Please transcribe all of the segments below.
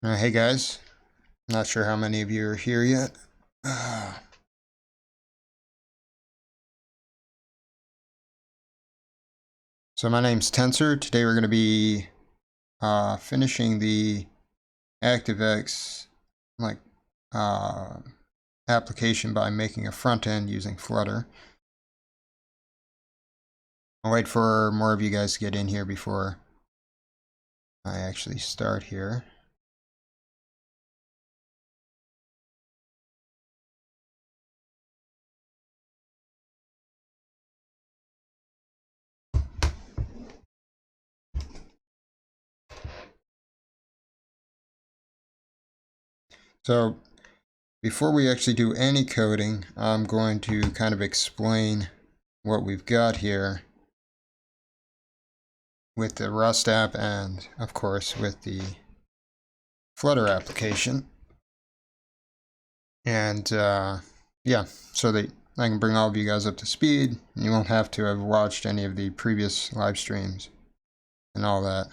Hey guys, not sure how many of you are here yet. So my name's Tensor. Today we're going to be finishing the Actix uh, application by making a front end using Flutter. I'll wait for more of you guys to get in here before I actually start here. So before we actually do any coding, I'm going to kind of explain what we've got here with the Rust app and, of course, with the Flutter application. And yeah, so that I can bring all of you guys up to speed, and you won't have to have watched any of the previous live streams and all that.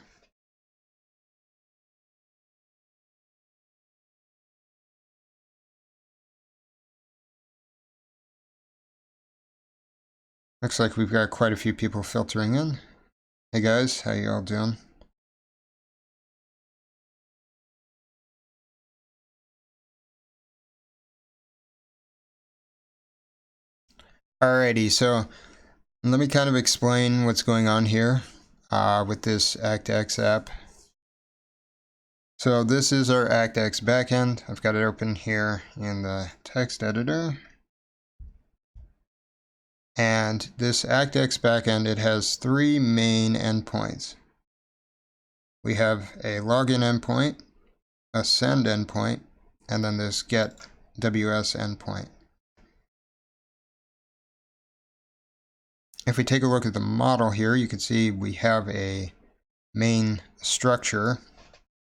Looks like we've got quite a few people filtering in. Hey guys, how you all doing? Alrighty, so let me kind of explain what's going on here with this Actix app. So this is our Actix backend. I've got it open here in the text editor. And this Actix backend, it has three main endpoints. We have a login endpoint, a send endpoint, and then this get WS endpoint. If we take a look at the model here, you can see we have a main structure,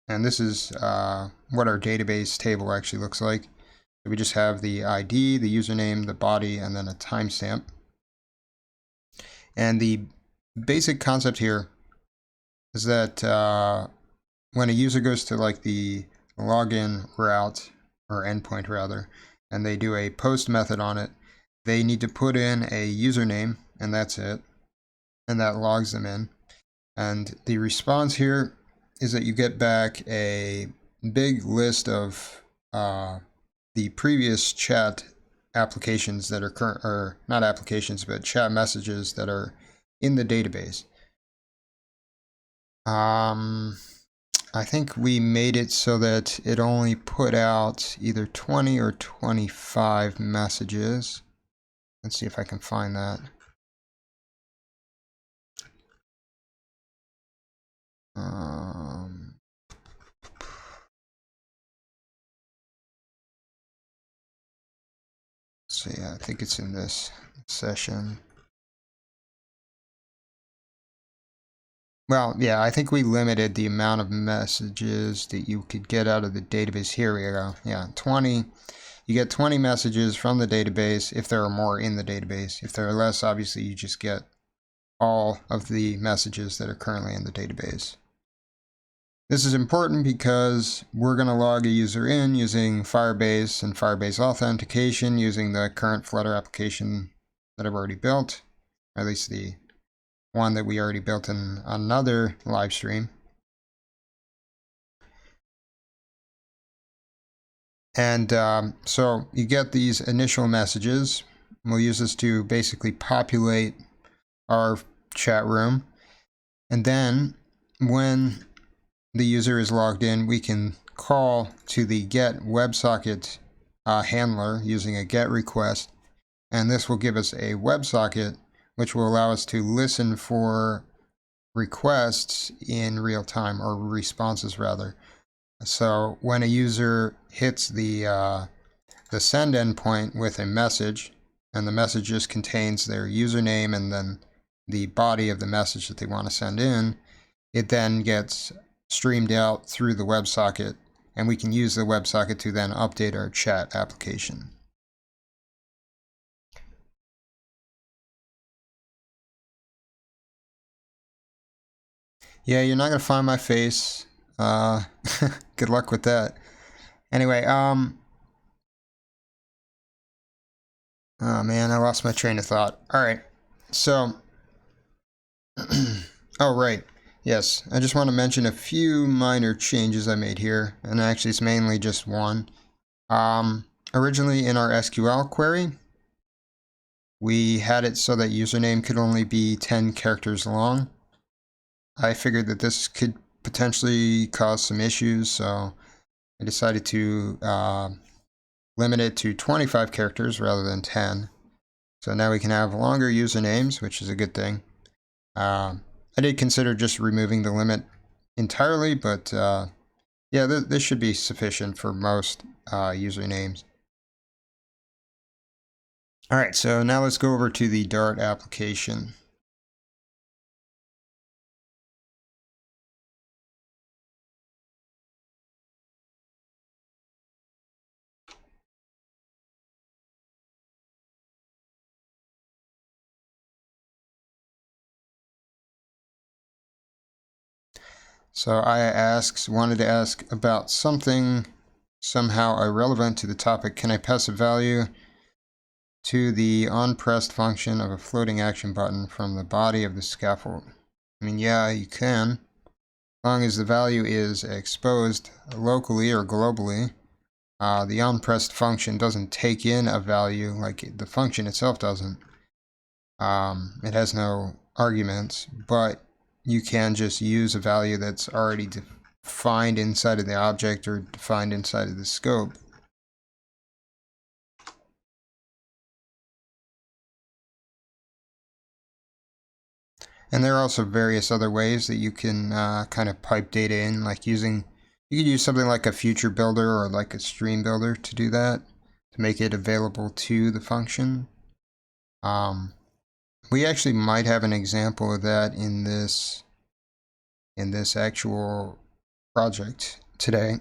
and this is what our database table actually looks like. So we just have the ID, the username, the body, and then a timestamp. And the basic concept here is that when a user goes to like the login route, or endpoint rather, and they do a post method on it, they need to put in a username, and that's it, and that logs them in. And the response here is that you get back a big list of the previous chat applications that are current, or not applications, but chat messages that are in the database. I think we made it so that it only put out either 20 or 25 messages. Let's see if I can find that. Let's see, I think it's in this session. Well, yeah, I think we limited the amount of messages that you could get out of the database. Here we go. Yeah, 20. You get 20 messages from the database if there are more in the database. If there are less, obviously you just get all of the messages that are currently in the database. This is important because we're going to log a user in using Firebase and Firebase Authentication using the current Flutter application that I've already built, or at least the one that we already built in another live stream. And so you get these initial messages. We'll use this to basically populate our chat room. And then when the user is logged in, we can call to the get WebSocket handler using a get request. And this will give us a WebSocket, which will allow us to listen for requests in real time, or responses rather. So when a user hits the send endpoint with a message, and the message just contains their username and then the body of the message that they want to send in, it then gets streamed out through the WebSocket, and we can use the WebSocket to then update our chat application. Yeah, you're not going to find my face Good luck with that. Anyway, oh man, I lost my train of thought. All right, so, oh right, yes, I just want to mention a few minor changes I made here, and actually it's mainly just one. Originally in our SQL query, we had it so that username could only be 10 characters long. I figured that this could potentially cause some issues, so I decided to limit it to 25 characters rather than 10. So now we can have longer usernames, which is a good thing. I did consider just removing the limit entirely, but yeah, this should be sufficient for most usernames. All right, so now let's go over to the Dart application. So I wanted to ask about something somehow irrelevant to the topic. Can I pass a value to the onPressed function of a floating action button from the body of the scaffold? I mean, yeah, you can, as long as the value is exposed locally or globally. The onPressed function doesn't take in a value like the function itself doesn't. It has no arguments, but you can just use a value that's already defined inside of the object or defined inside of the scope. And there are also various other ways that you can kind of pipe data in, like you could use something like a future builder or like a stream builder to do that, to make it available to the function. We actually might have an example of that in this actual project today,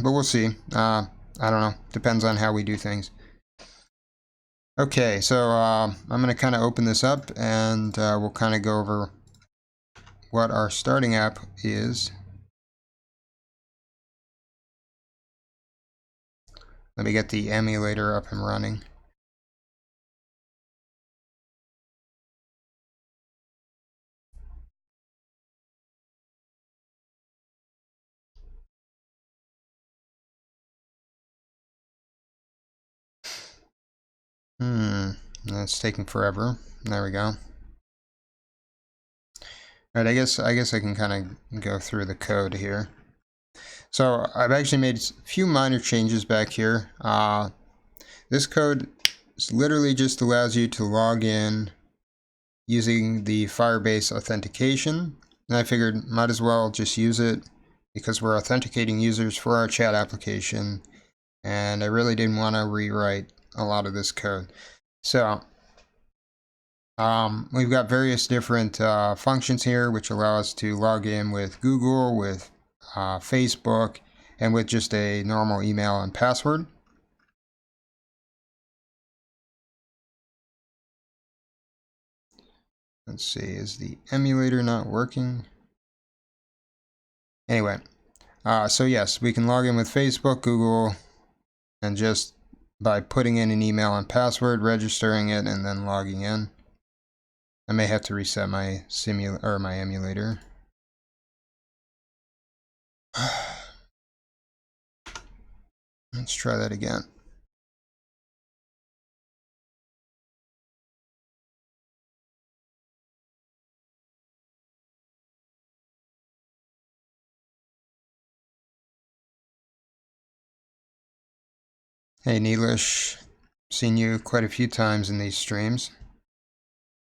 but we'll see. I don't know. Depends on how we do things. Okay, so I'm going to kind of open this up and we'll kind of go over what our starting app is. Let me get the emulator up and running. That's taking forever. There we go. All right, I guess I can kind of go through the code here. So I've actually made a few minor changes back here. This code literally just allows you to log in using the Firebase authentication. And I figured might as well just use it because we're authenticating users for our chat application. And I really didn't want to rewrite a lot of this code. So we've got various different functions here which allow us to log in with Google, with Facebook, and with just a normal email and password. Let's see, is the emulator not working? Anyway, so yes, we can log in with Facebook, Google, and just by putting in an email and password, registering it, and then logging in. I may have to reset my my emulator. Let's try that again. Hey Neelish, seen you quite a few times in these streams.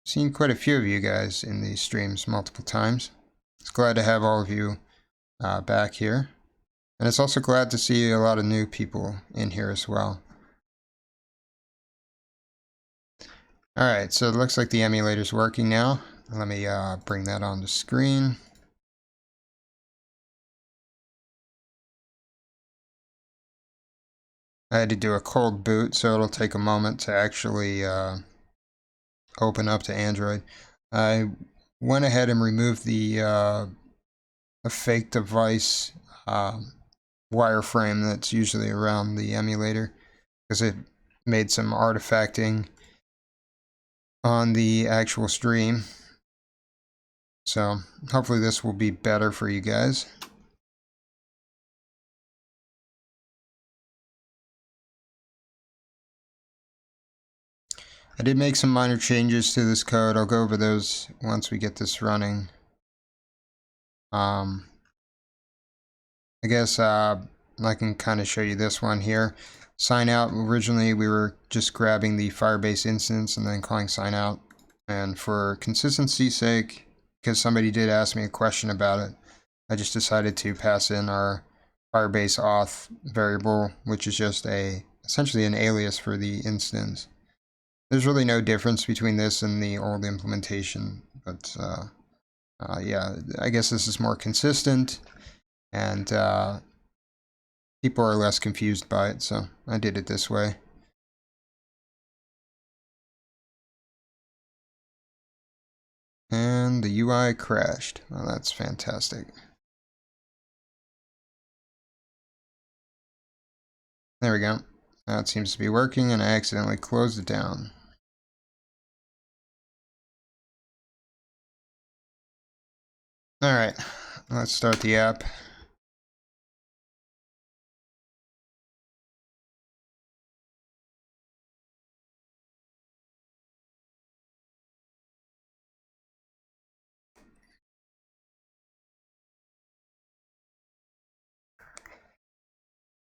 Seen quite a few of you guys in these streams multiple times. It's glad to have all of you back here. And it's also glad to see a lot of new people in here as well. Alright, so it looks like the emulator's working now. Let me bring that on the screen. I had to do a cold boot, so it'll take a moment to actually open up to Android. I went ahead and removed the a fake device wireframe that's usually around the emulator, because it made some artifacting on the actual stream. So hopefully this will be better for you guys. I did make some minor changes to this code. I'll go over those once we get this running. I guess I can kind of show you this one here. Sign out, originally we were just grabbing the Firebase instance and then calling sign out. And for consistency's sake, because somebody did ask me a question about it, I just decided to pass in our Firebase Auth variable, which is just essentially an alias for the instance. There's really no difference between this and the old implementation, but yeah, I guess this is more consistent, and people are less confused by it, so I did it this way. And the UI crashed. Well, that's fantastic. There we go. Now it seems to be working, and I accidentally closed it down. Alright, let's start the app.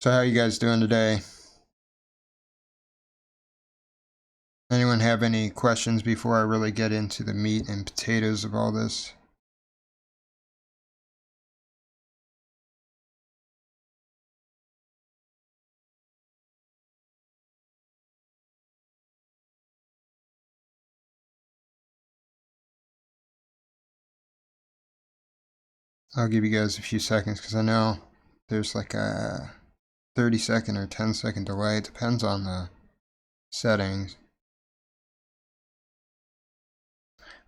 So how are you guys doing today? Anyone have any questions before I really get into the meat and potatoes of all this? I'll give you guys a few seconds because I know there's like a 30-second or 10-second delay. It depends on the settings.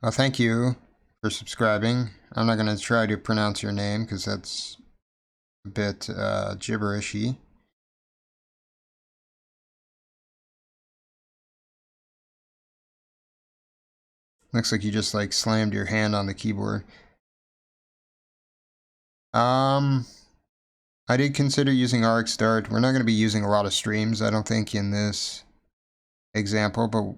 Well, thank you for subscribing. I'm not going to try to pronounce your name because that's a bit gibberishy. Looks like you just like slammed your hand on the keyboard. I did consider using RxStart. We're not going to be using a lot of streams, I don't think, in this example, but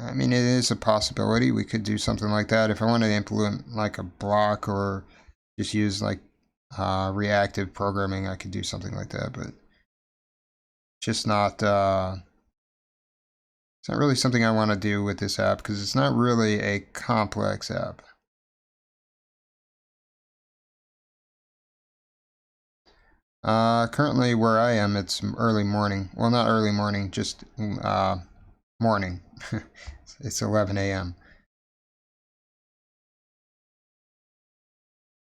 I mean, it is a possibility. We could do something like that. If I wanted to implement like a block or just use like reactive programming, I could do something like that, but just not, it's not really something I want to do with this app because it's not really a complex app. Currently where I am, it's early morning. Well, not early morning, just morning. It's 11 a.m.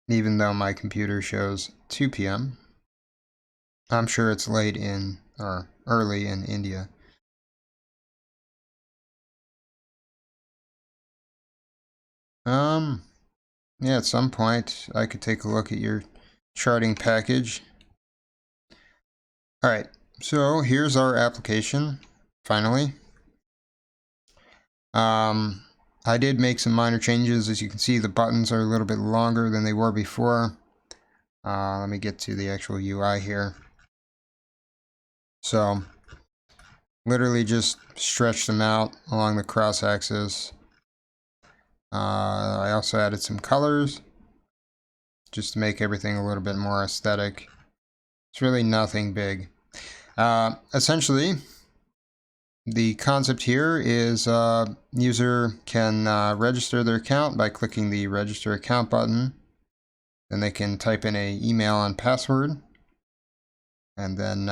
Even though my computer shows 2 p.m. I'm sure it's late in, or early in India. Yeah, at some point I could take a look at your charting package. Alright, so here's our application, finally. I did make some minor changes. As you can see, the buttons are a little bit longer than they were before. Let me get to the actual UI here. So, literally just stretch them out along the cross axis. I also added some colors just to make everything a little bit more aesthetic. It's really nothing big. Essentially, the concept here is user can register their account by clicking the register account button. Then they can type in an email and password and then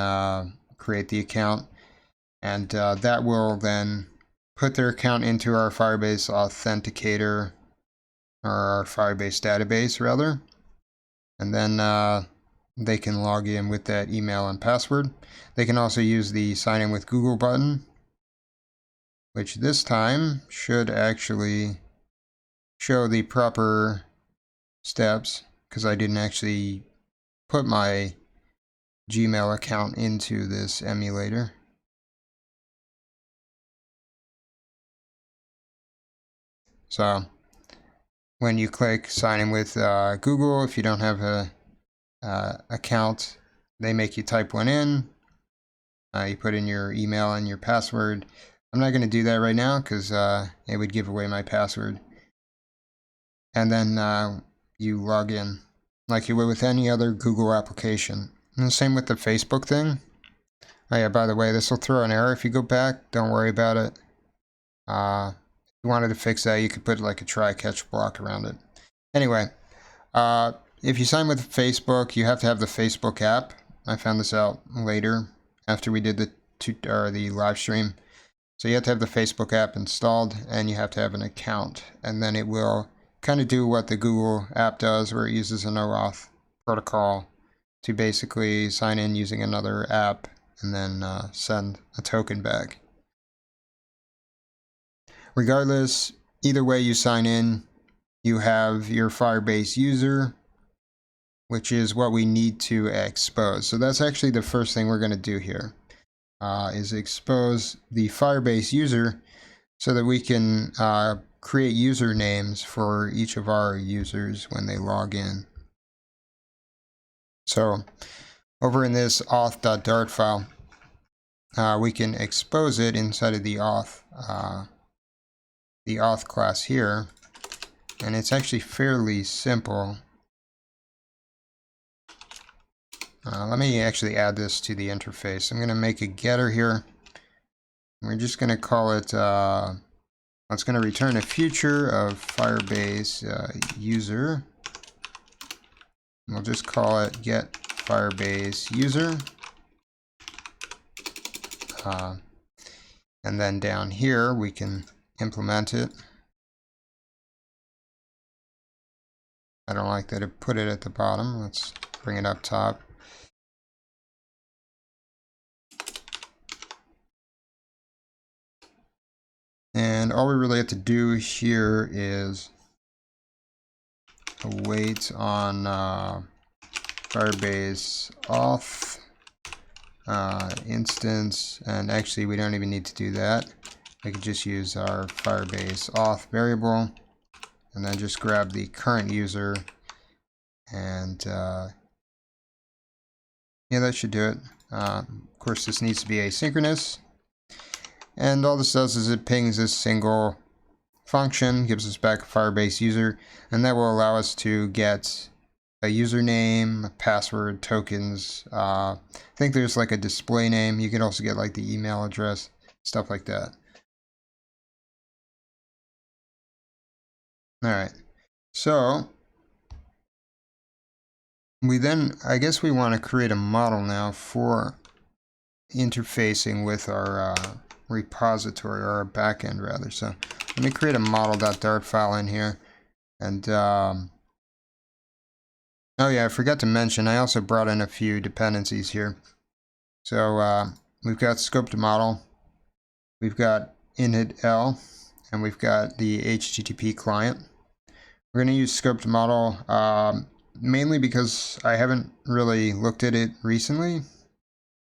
create the account. And that will then put their account into our Firebase Authenticator, or our Firebase database rather. And then they can log in with that email and password. They can also use the sign in with Google button, which this time should actually show the proper steps. because I didn't actually put my Gmail account into this emulator. So when you click sign in with Google, if you don't have a account, they make you type one in. You put in your email and your password. I'm not going to do that right now because it would give away my password. And then you log in like you would with any other Google application. And the same with the Facebook thing. Oh yeah, by the way, this will throw an error if you go back. Don't worry about it. If you wanted to fix that, you could put like a try-catch block around it. Anyway, if you sign with Facebook, you have to have the Facebook app. I found this out later after we did the live stream. So you have to have the Facebook app installed, and you have to have an account, and then it will kind of do what the Google app does, where it uses an OAuth protocol to basically sign in using another app and then send a token back. Regardless, either way you sign in, you have your Firebase user, which is what we need to expose. So that's actually the first thing we're going to do here, is expose the Firebase user so that we can create usernames for each of our users when they log in. So over in this auth.dart file, we can expose it inside of the auth class here, and it's actually fairly simple. Let me actually add this to the interface. I'm going to make a getter here. We're just going to call it, it's going to return a future of Firebase user. We'll just call it get Firebase user. And then down here we can implement it. I don't like that it put it at the bottom. Let's bring it up top. And all we really have to do here is wait on Firebase Auth instance, and actually we don't even need to do that. I could just use our Firebase Auth variable and then just grab the current user, and yeah, that should do it. Of course, this needs to be asynchronous. And all this does is it pings this single function, gives us back a Firebase user, and that will allow us to get a username, a password, tokens. I think there's like a display name. You can also get like the email address, stuff like that. All right, so we then, I guess we want to create a model now for interfacing with our repository, or our backend rather. So let me create a model.dart file in here. And oh yeah, I forgot to mention, I also brought in a few dependencies here. So we've got scoped model, we've got Intl, and we've got the HTTP client. We're going to use scoped model mainly because I haven't really looked at it recently.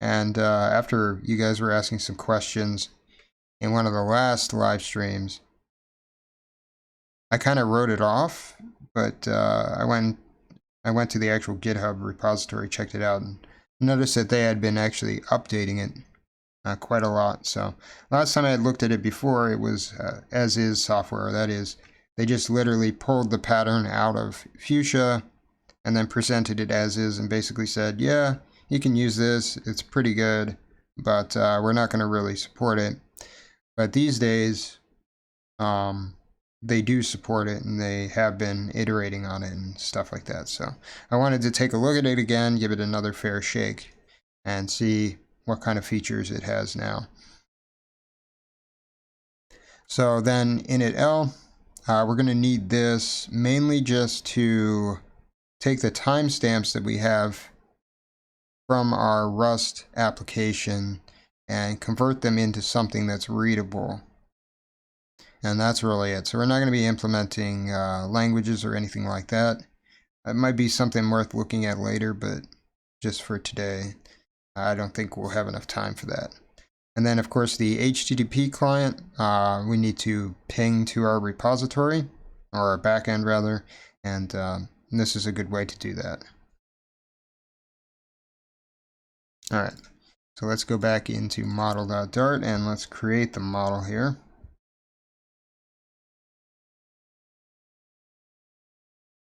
And after you guys were asking some questions in one of the last live streams, I kind of wrote it off, but I went to the actual GitHub repository, checked it out, and noticed that they had been actually updating it quite a lot. So last time I had looked at it before, it was as is software. That is, they just literally pulled the pattern out of Fuchsia and then presented it as is and basically said, yeah, you can use this, it's pretty good, but we're not going to really support it. But these days, they do support it, and they have been iterating on it and stuff like that. So I wanted to take a look at it again, give it another fair shake, and see what kind of features it has now. So then initl, we're going to need this mainly just to take the timestamps that we have from our Rust application and convert them into something that's readable. And that's really it. So we're not going to be implementing languages or anything like that. It might be something worth looking at later, but just for today, I don't think we'll have enough time for that. And then, of course, the HTTP client, we need to ping to our repository, or our backend rather, and this is a good way to do that. All right, so let's go back into model.dart and let's create the model here.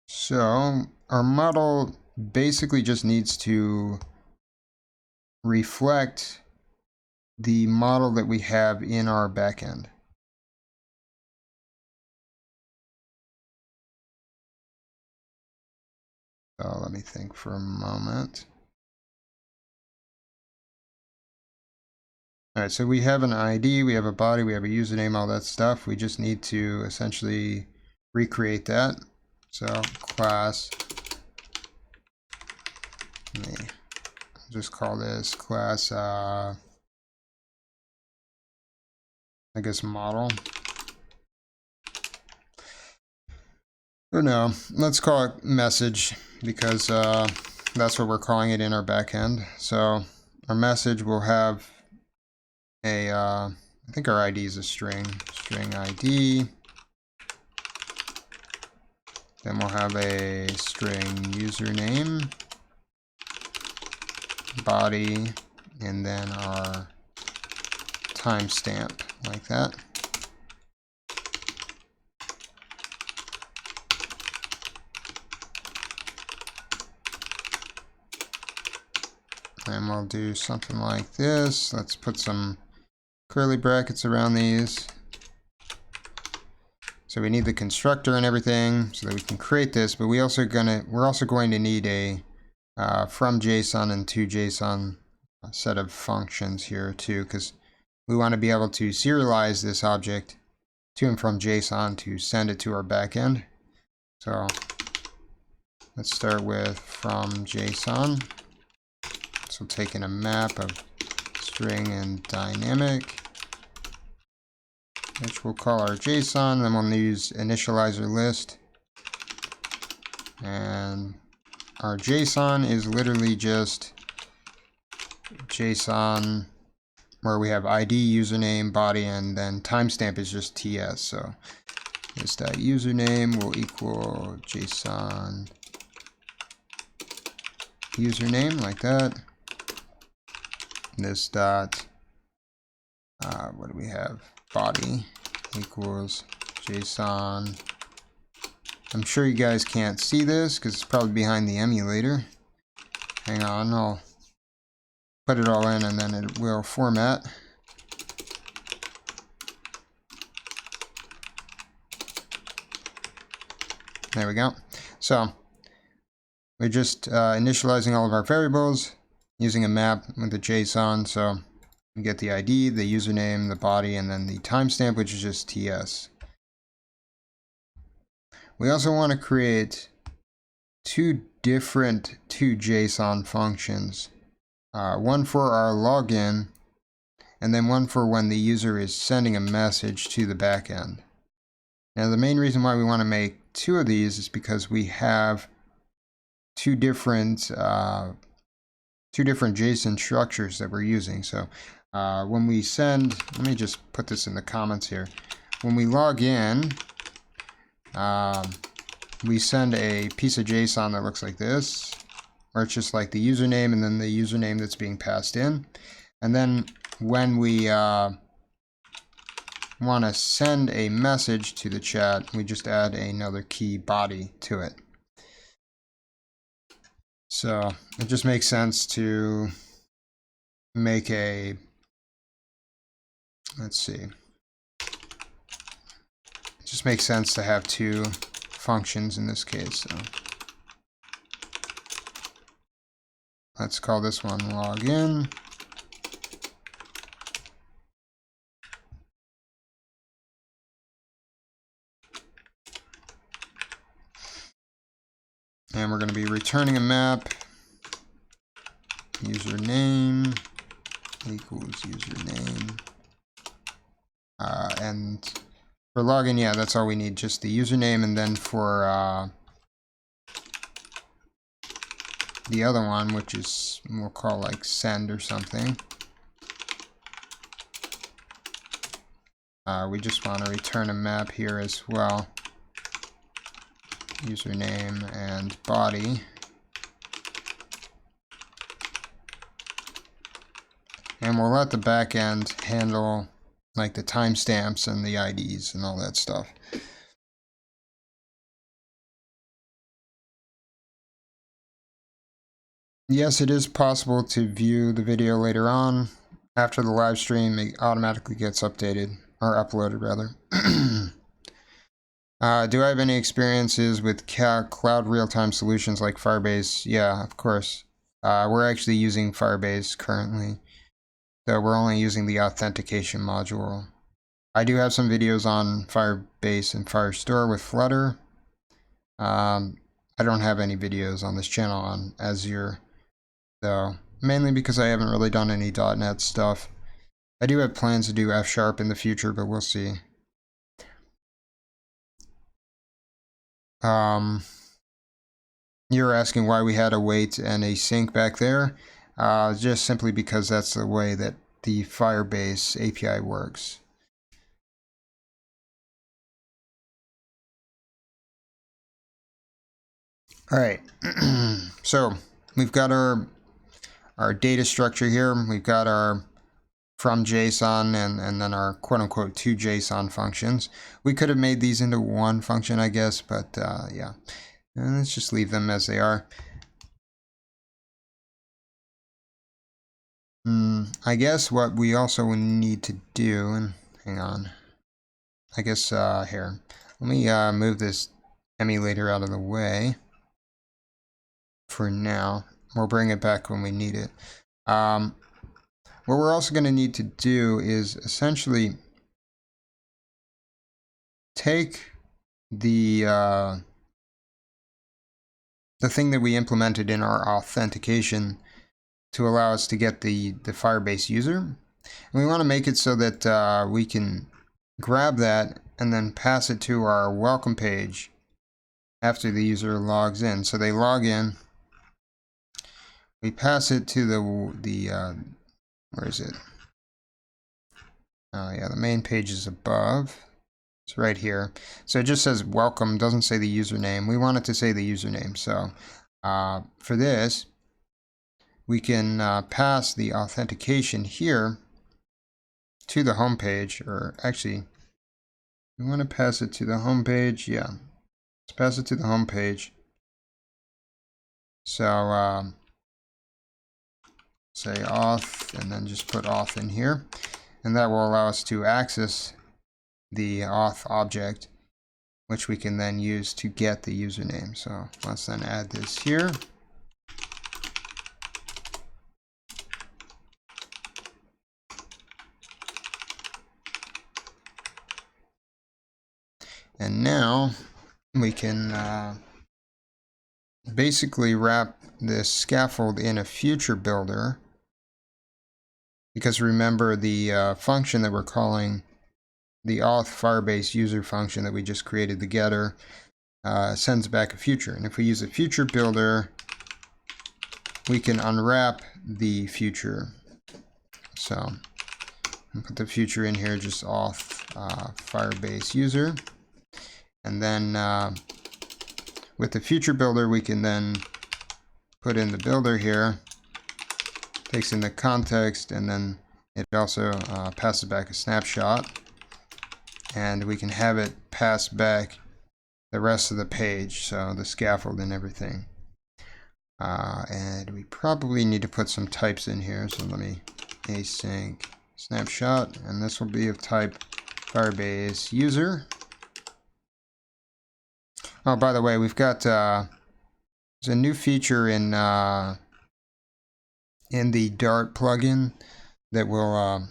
So our model basically just needs to reflect the model that we have in our backend. So let me think for a moment. All right, so we have an ID, we have a body, we have a username, all that stuff. We just need to essentially recreate that. So class, let me just call this class, I guess model. Or no, let's call it message because that's what we're calling it in our backend. So our message will have a, I think our ID is a string ID. Then we'll have a string username, body, and then our timestamp like that. And we'll do something like this. Let's put some curly brackets around these. So we need the constructor and everything so that we can create this, but we're also going to need a from JSON and to JSON set of functions here too, because we want to be able to serialize this object to and from JSON to send it to our backend. So let's start with from JSON. So taking a map of string and dynamic, which we'll call our JSON, then we'll use initializer list. And our JSON is literally just JSON where we have ID, username, body, and then timestamp is just TS. So this dot username will equal JSON username like that. This dot, what do we have? Body equals JSON. I'm sure you guys can't see this because it's probably behind the emulator. Hang on, I'll put it all in and then it will format. There we go. So we're just initializing all of our variables using a map with the JSON. So we get the ID, the username, the body, and then the timestamp, which is just TS. We also want to create two different JSON functions. One for our login, and then one for when the user is sending a message to the backend. Now the main reason why we want to make two of these is because we have two different JSON structures that we're using. So when we send, let me just put this in the comments here. When we log in, we send a piece of JSON that looks like this, where it's just like the username and then the username that's being passed in. And then when we want to send a message to the chat, we just add another key body to it. So it just makes sense to make a, let's see, it just makes sense to have two functions in this case. So let's call this one login. And we're going to be returning a map. Username equals username. And for login, yeah, that's all we need, just the username. And then for the other one, which is, we'll call like send or something. We just want to return a map here as well. Username and body. And we'll let the backend handle like the timestamps and the IDs and all that stuff. Yes, it is possible to view the video later on. After the live stream, it automatically gets updated, or uploaded rather. Do I have any experiences with cloud real-time solutions like Firebase? Yeah, of course. We're actually using Firebase currently, though we're only using the authentication module. I do have some videos on Firebase and Firestore with Flutter. I don't have any videos on this channel on Azure, though, mainly because I haven't really done any .NET stuff. I do have plans to do F# in the future, but we'll see. You're asking why we had a wait and a sync back there. Just simply because that's the way that the Firebase API works. All right, so we've got our data structure here. We've got our from JSON and then our quote-unquote two JSON functions. We could have made these into one function, I guess, but yeah. And let's just leave them as they are. I guess what we also need to do, and hang on, I guess here, let me move this emulator out of the way for now. We'll bring it back when we need it. What we're also going to need to do is essentially take the thing that we implemented in our authentication to allow us to get the Firebase user. And we want to make it so that we can grab that and then pass it to our welcome page after the user logs in. So they log in. We pass it to the where is it? Oh yeah, the main page is above. It's right here. So it just says welcome, doesn't say the username. We want it to say the username. So for this, we can pass the authentication here to the home page, or actually, we want to pass it to the home page. Yeah, let's pass it to the home page. So say auth, and then just put auth in here, and that will allow us to access the auth object, which we can then use to get the username. So let's then add this here. And now we can basically wrap this scaffold in a future builder, because remember the function that we're calling the auth Firebase user function that we just created, the getter, sends back a future. And if we use a future builder, we can unwrap the future. So I'll put the future in here, just auth Firebase user. And then with the future builder, we can then put in the builder here, takes in the context, and then it also passes back a snapshot. And we can have it pass back the rest of the page, so the scaffold and everything. And we probably need to put some types in here, so let me async snapshot, and this will be of type Firebase user. Oh, by the way, we've got there's a new feature in the Dart plugin that will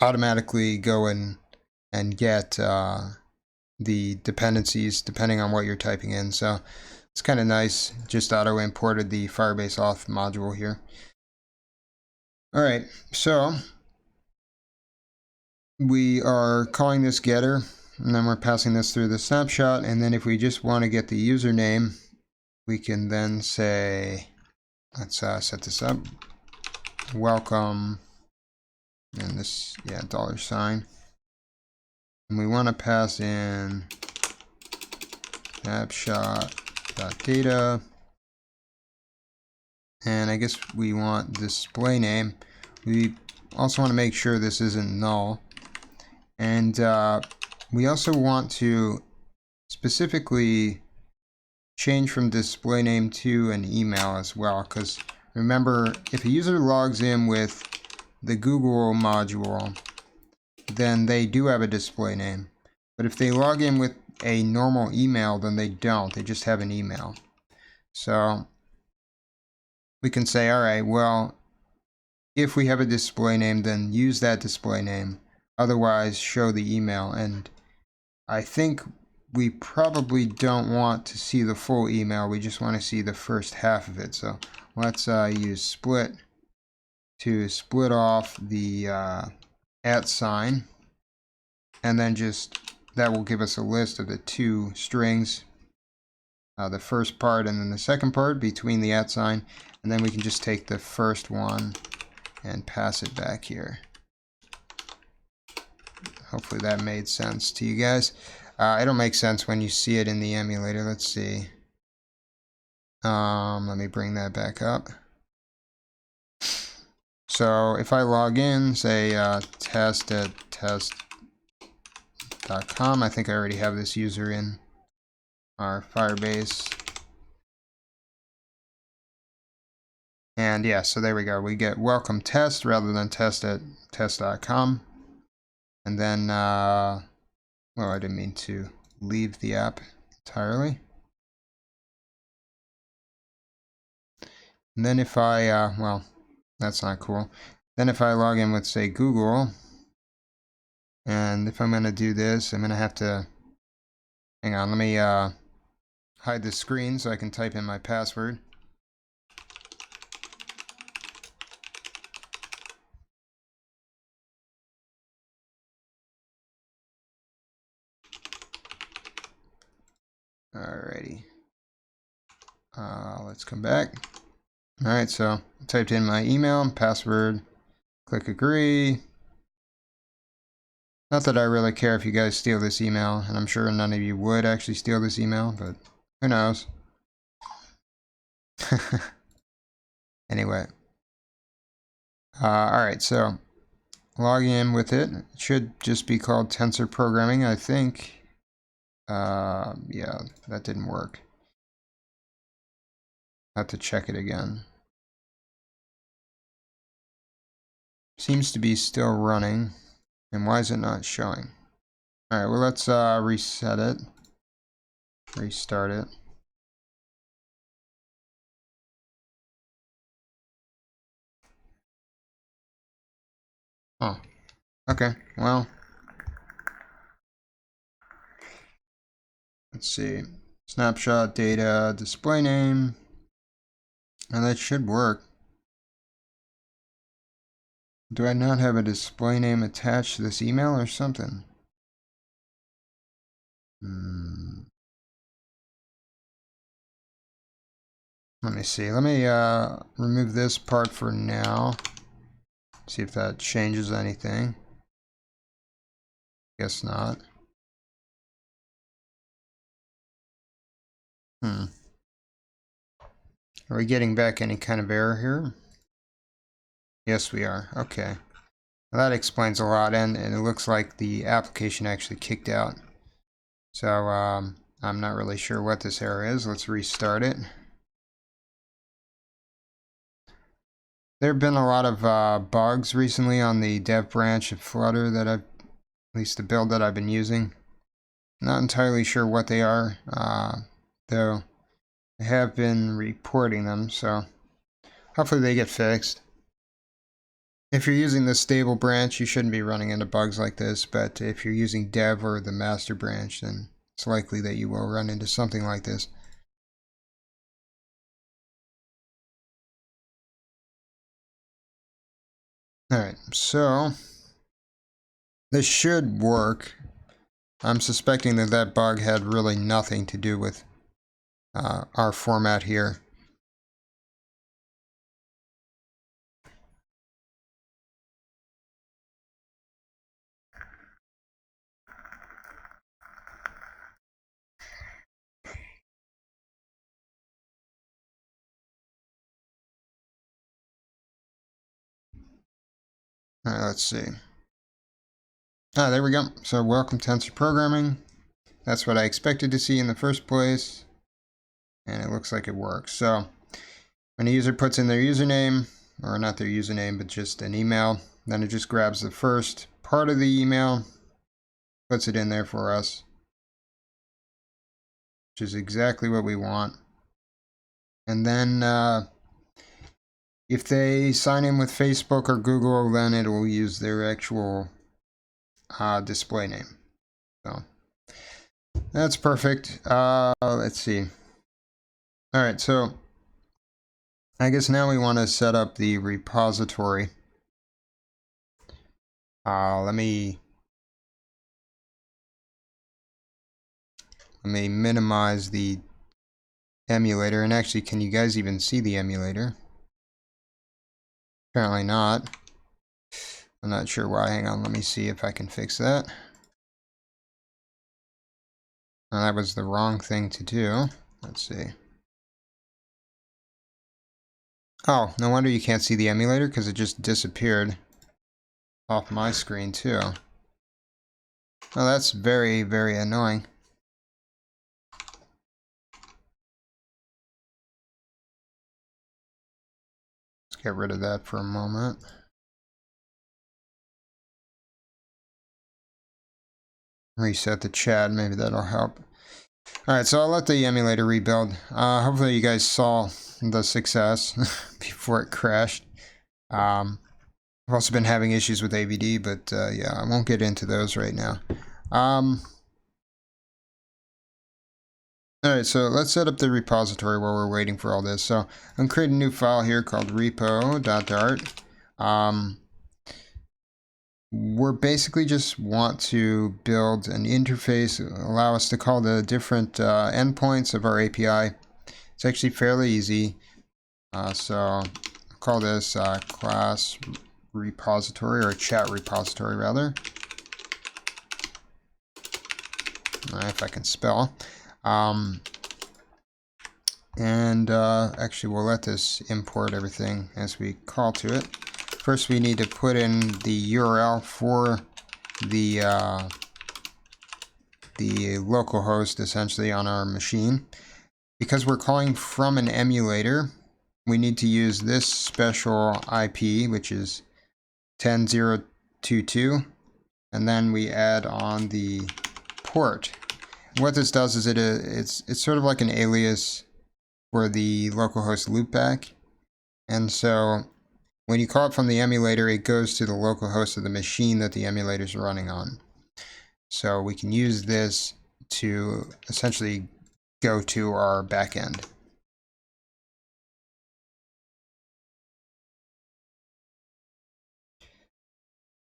automatically go and get the dependencies depending on what you're typing in. So it's kind of nice. Just auto imported the Firebase Auth module here. All right, so we are calling this getter, and then we're passing this through the snapshot. And then if we just want to get the username, we can then say let's set this up. Welcome, and this, yeah, $. And we want to pass in snapshot.data. And I guess we want display name. We also want to make sure this isn't null. And we also want to specifically change from display name to an email as well, because remember, if a user logs in with the Google module, then they do have a display name. But if they log in with a normal email, then they don't. They just have an email. So we can say, all right, well, if we have a display name, then use that display name. Otherwise, show the email. And I think we probably don't want to see the full email. We just want to see the first half of it. So let's use split to split off the @ sign. And then just, that will give us a list of the two strings. The first part and then the second part between the @ sign. And then we can just take the first one and pass it back here. Hopefully that made sense to you guys. It'll make sense when you see it in the emulator. Let's see. Let me bring that back up. So if I log in, say test@test.com, I think I already have this user in our Firebase. And yeah, so there we go. We get welcome test rather than test@test.com. And then, well, I didn't mean to leave the app entirely. And then if I, well, that's not cool. Then if I log in with, say, Google, and if I'm going to do this, I'm going to have to, hang on, let me hide the screen so I can type in my password. Alrighty. Let's come back. Alright, so I typed in my email and password, click agree. Not that I really care if you guys steal this email, and I'm sure none of you would actually steal this email, but who knows. Anyway. Alright, so log in with it. It should just be called tensor programming, I think. Yeah, that didn't work. I have to check it again. Seems to be still running. And why is it not showing? Alright, well, let's reset it. Restart it. Oh, okay, well. Let's see. Snapshot data, display name. And that should work. Do I not have a display name attached to this email or something? Let me see. Let me remove this part for now. See if that changes anything. Guess not. Are we getting back any kind of error here? Yes, we are. Okay. Well, that explains a lot, and it looks like the application actually kicked out. So I'm not really sure what this error is. Let's restart it. There have been a lot of bugs recently on the dev branch of Flutter that at least the build that I've been using. Not entirely sure what they are, though I have been reporting them, so hopefully they get fixed. If you're using the stable branch, you shouldn't be running into bugs like this, but if you're using dev or the master branch, then it's likely that you will run into something like this. Alright, so this should work. I'm suspecting that that bug had really nothing to do with our format here. All right, let's see. Ah, there we go. So welcome tensor programming. That's what I expected to see in the first place. And it looks like it works. So when a user puts in their username, or not their username, but just an email, then it just grabs the first part of the email, puts it in there for us, which is exactly what we want. And then if they sign in with Facebook or Google, then it will use their actual display name. So that's perfect. Let's see. All right, so I guess now we want to set up the repository. Let me minimize the emulator. And actually, can you guys even see the emulator? Apparently not. I'm not sure why. Hang on, let me see if I can fix that. Oh, that was the wrong thing to do. Let's see. Oh, no wonder you can't see the emulator, because it just disappeared off my screen too. Well, that's very, very annoying. Let's get rid of that for a moment. Reset the chat, maybe that'll help. Alright, so I'll let the emulator rebuild. Hopefully you guys saw the success before it crashed. I've also been having issues with AVD, but yeah, I won't get into those right now. Alright, so let's set up the repository while we're waiting for all this. So I'm creating a new file here called repo.dart. We're basically just want to build an interface, allow us to call the different endpoints of our API. It's actually fairly easy. So I'll call this class repository, or chat repository rather. If I can spell. Actually we'll let this import everything as we call to it. First we need to put in the URL for the localhost essentially on our machine. Because we're calling from an emulator, we need to use this special IP, which is 10.0.2.2, and then we add on the port. What this does is it's sort of like an alias for the localhost loopback, and so when you call it from the emulator, it goes to the localhost of the machine that the emulator is running on. So we can use this to essentially go to our backend.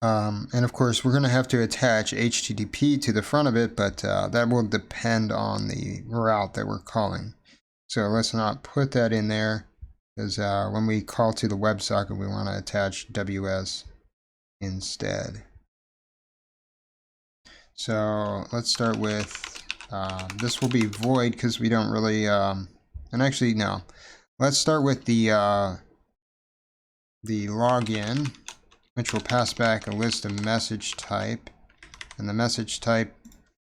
And of course, we're going to have to attach HTTP to the front of it, but that will depend on the route that we're calling. So let's not put that in there, because when we call to the WebSocket, we want to attach WS instead. So let's start with, this will be void because we don't really, and actually no. Let's start with the login, which will pass back a list of message type. And the message type,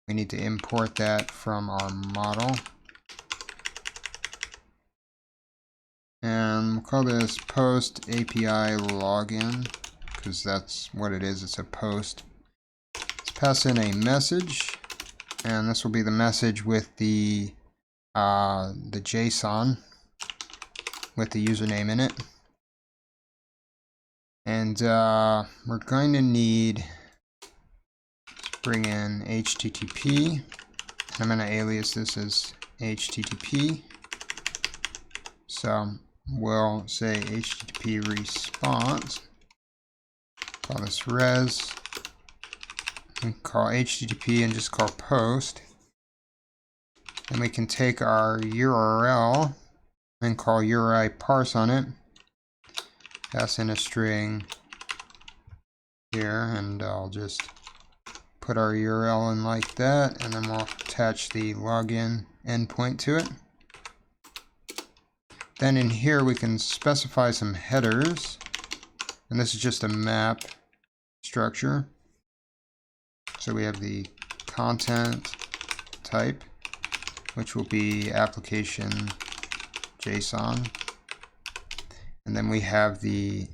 we need to import that from our model. And we'll call this post API login, because that's what it is, it's a post. Let's pass in a message, and this will be the message with the JSON with the username in it. And we're going to need, let's bring in HTTP. I'm going to alias this as HTTP. So we'll say HTTP response, call this res, and call HTTP and just call post. And we can take our URL and call URI parse on it, pass in a string here, and I'll just put our URL in like that, and then we'll attach the login endpoint to it. Then in here we can specify some headers, and this is just a map structure. So we have the content type, which will be application JSON. And then we have the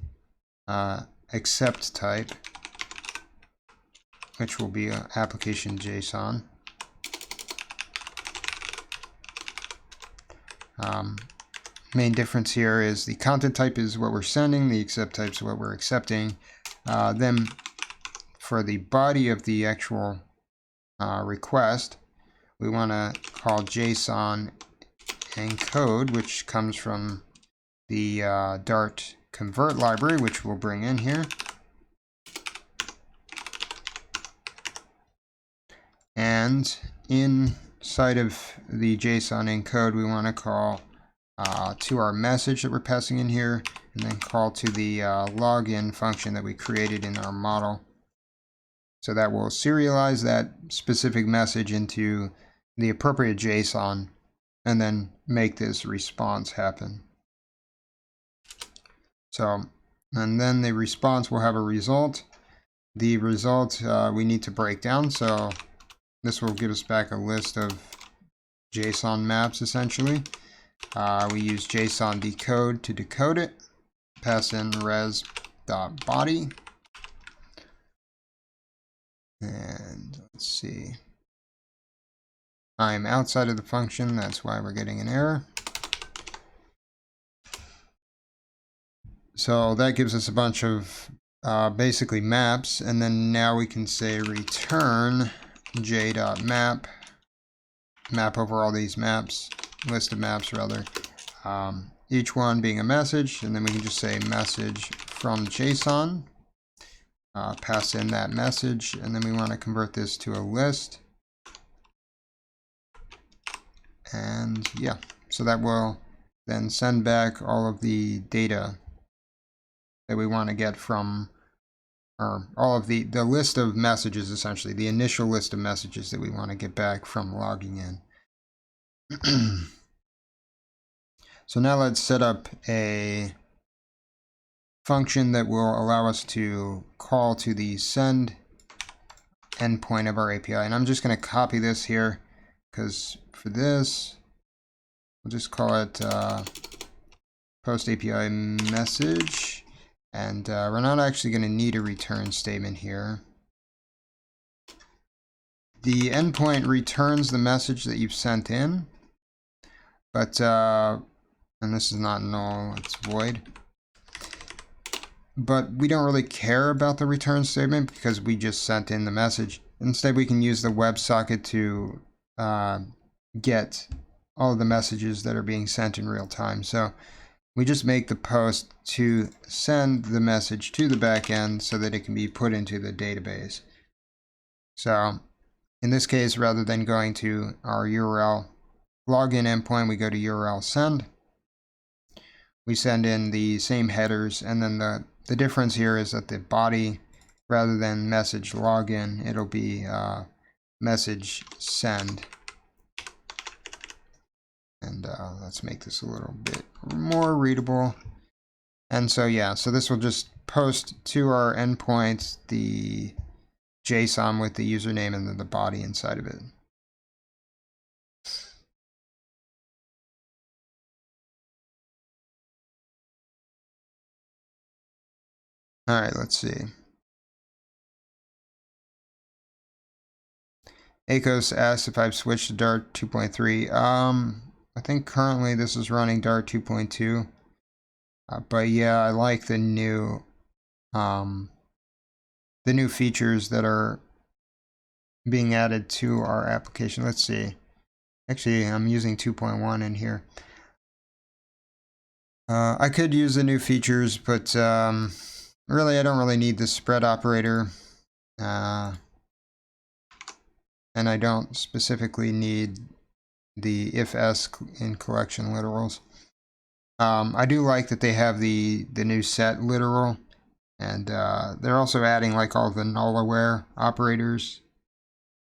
accept type, which will be application JSON. Main difference here is the content type is what we're sending, the accept type is what we're accepting. Then for the body of the actual request, we want to call JSON encode, which comes from the Dart convert library, which we'll bring in here. And inside of the JSON encode, we want to call to our message that we're passing in here, and then call to the login function that we created in our model. So that will serialize that specific message into the appropriate JSON and then make this response happen. So, and then the response will have a result. The result we need to break down, so this will give us back a list of JSON maps essentially. We use JSON decode to decode it, pass in res.body, and let's see. I'm outside of the function, that's why we're getting an error. So that gives us a bunch of basically maps, and then now we can say return j.map, map over all these maps, list of maps rather, each one being a message, and then we can just say message from JSON, pass in that message, and then we want to convert this to a list. And yeah, so that will then send back all of the data that we want to get from, or all of the list of messages, essentially, the initial list of messages that we want to get back from logging in. So now let's set up a function that will allow us to call to the send endpoint of our API. And I'm just going to copy this here, because for this, we'll just call it post API message. And we're not actually going to need a return statement here. The endpoint returns the message that you've sent in, but, and this is not null, it's void. But we don't really care about the return statement because we just sent in the message. Instead, we can use the WebSocket to get all of the messages that are being sent in real time. So we just make the post to send the message to the backend so that it can be put into the database. So in this case, rather than going to our URL login endpoint, we go to URL send. We send in the same headers, and then the difference here is that the body, rather than message login, it'll be message send. And let's make this a little bit more readable. And so yeah, so this will just post to our endpoint the JSON with the username and then the body inside of it. All right, let's see. Acos asks if I've switched to Dart 2.3. I think currently this is running Dart 2.2. But yeah, I like the new features that are being added to our application. Let's see. Actually, I'm using 2.1 in here. I could use the new features, but really, I don't really need the spread operator. And I don't specifically need the if-else in collection literals. I do like that they have the new set literal, and they're also adding like all the null aware operators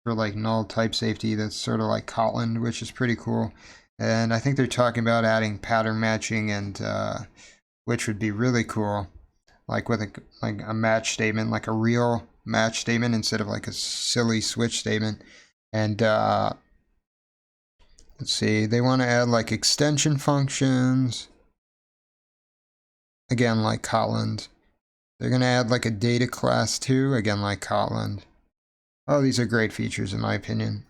for like null type safety. That's sort of like Kotlin, which is pretty cool. And I think they're talking about adding pattern matching, and which would be really cool. like with a match statement, like a real match statement instead of like a silly switch statement. And let's see, they want to add like extension functions. Again, like Kotlin. They're going to add like a data class too, again like Kotlin. Oh, these are great features in my opinion.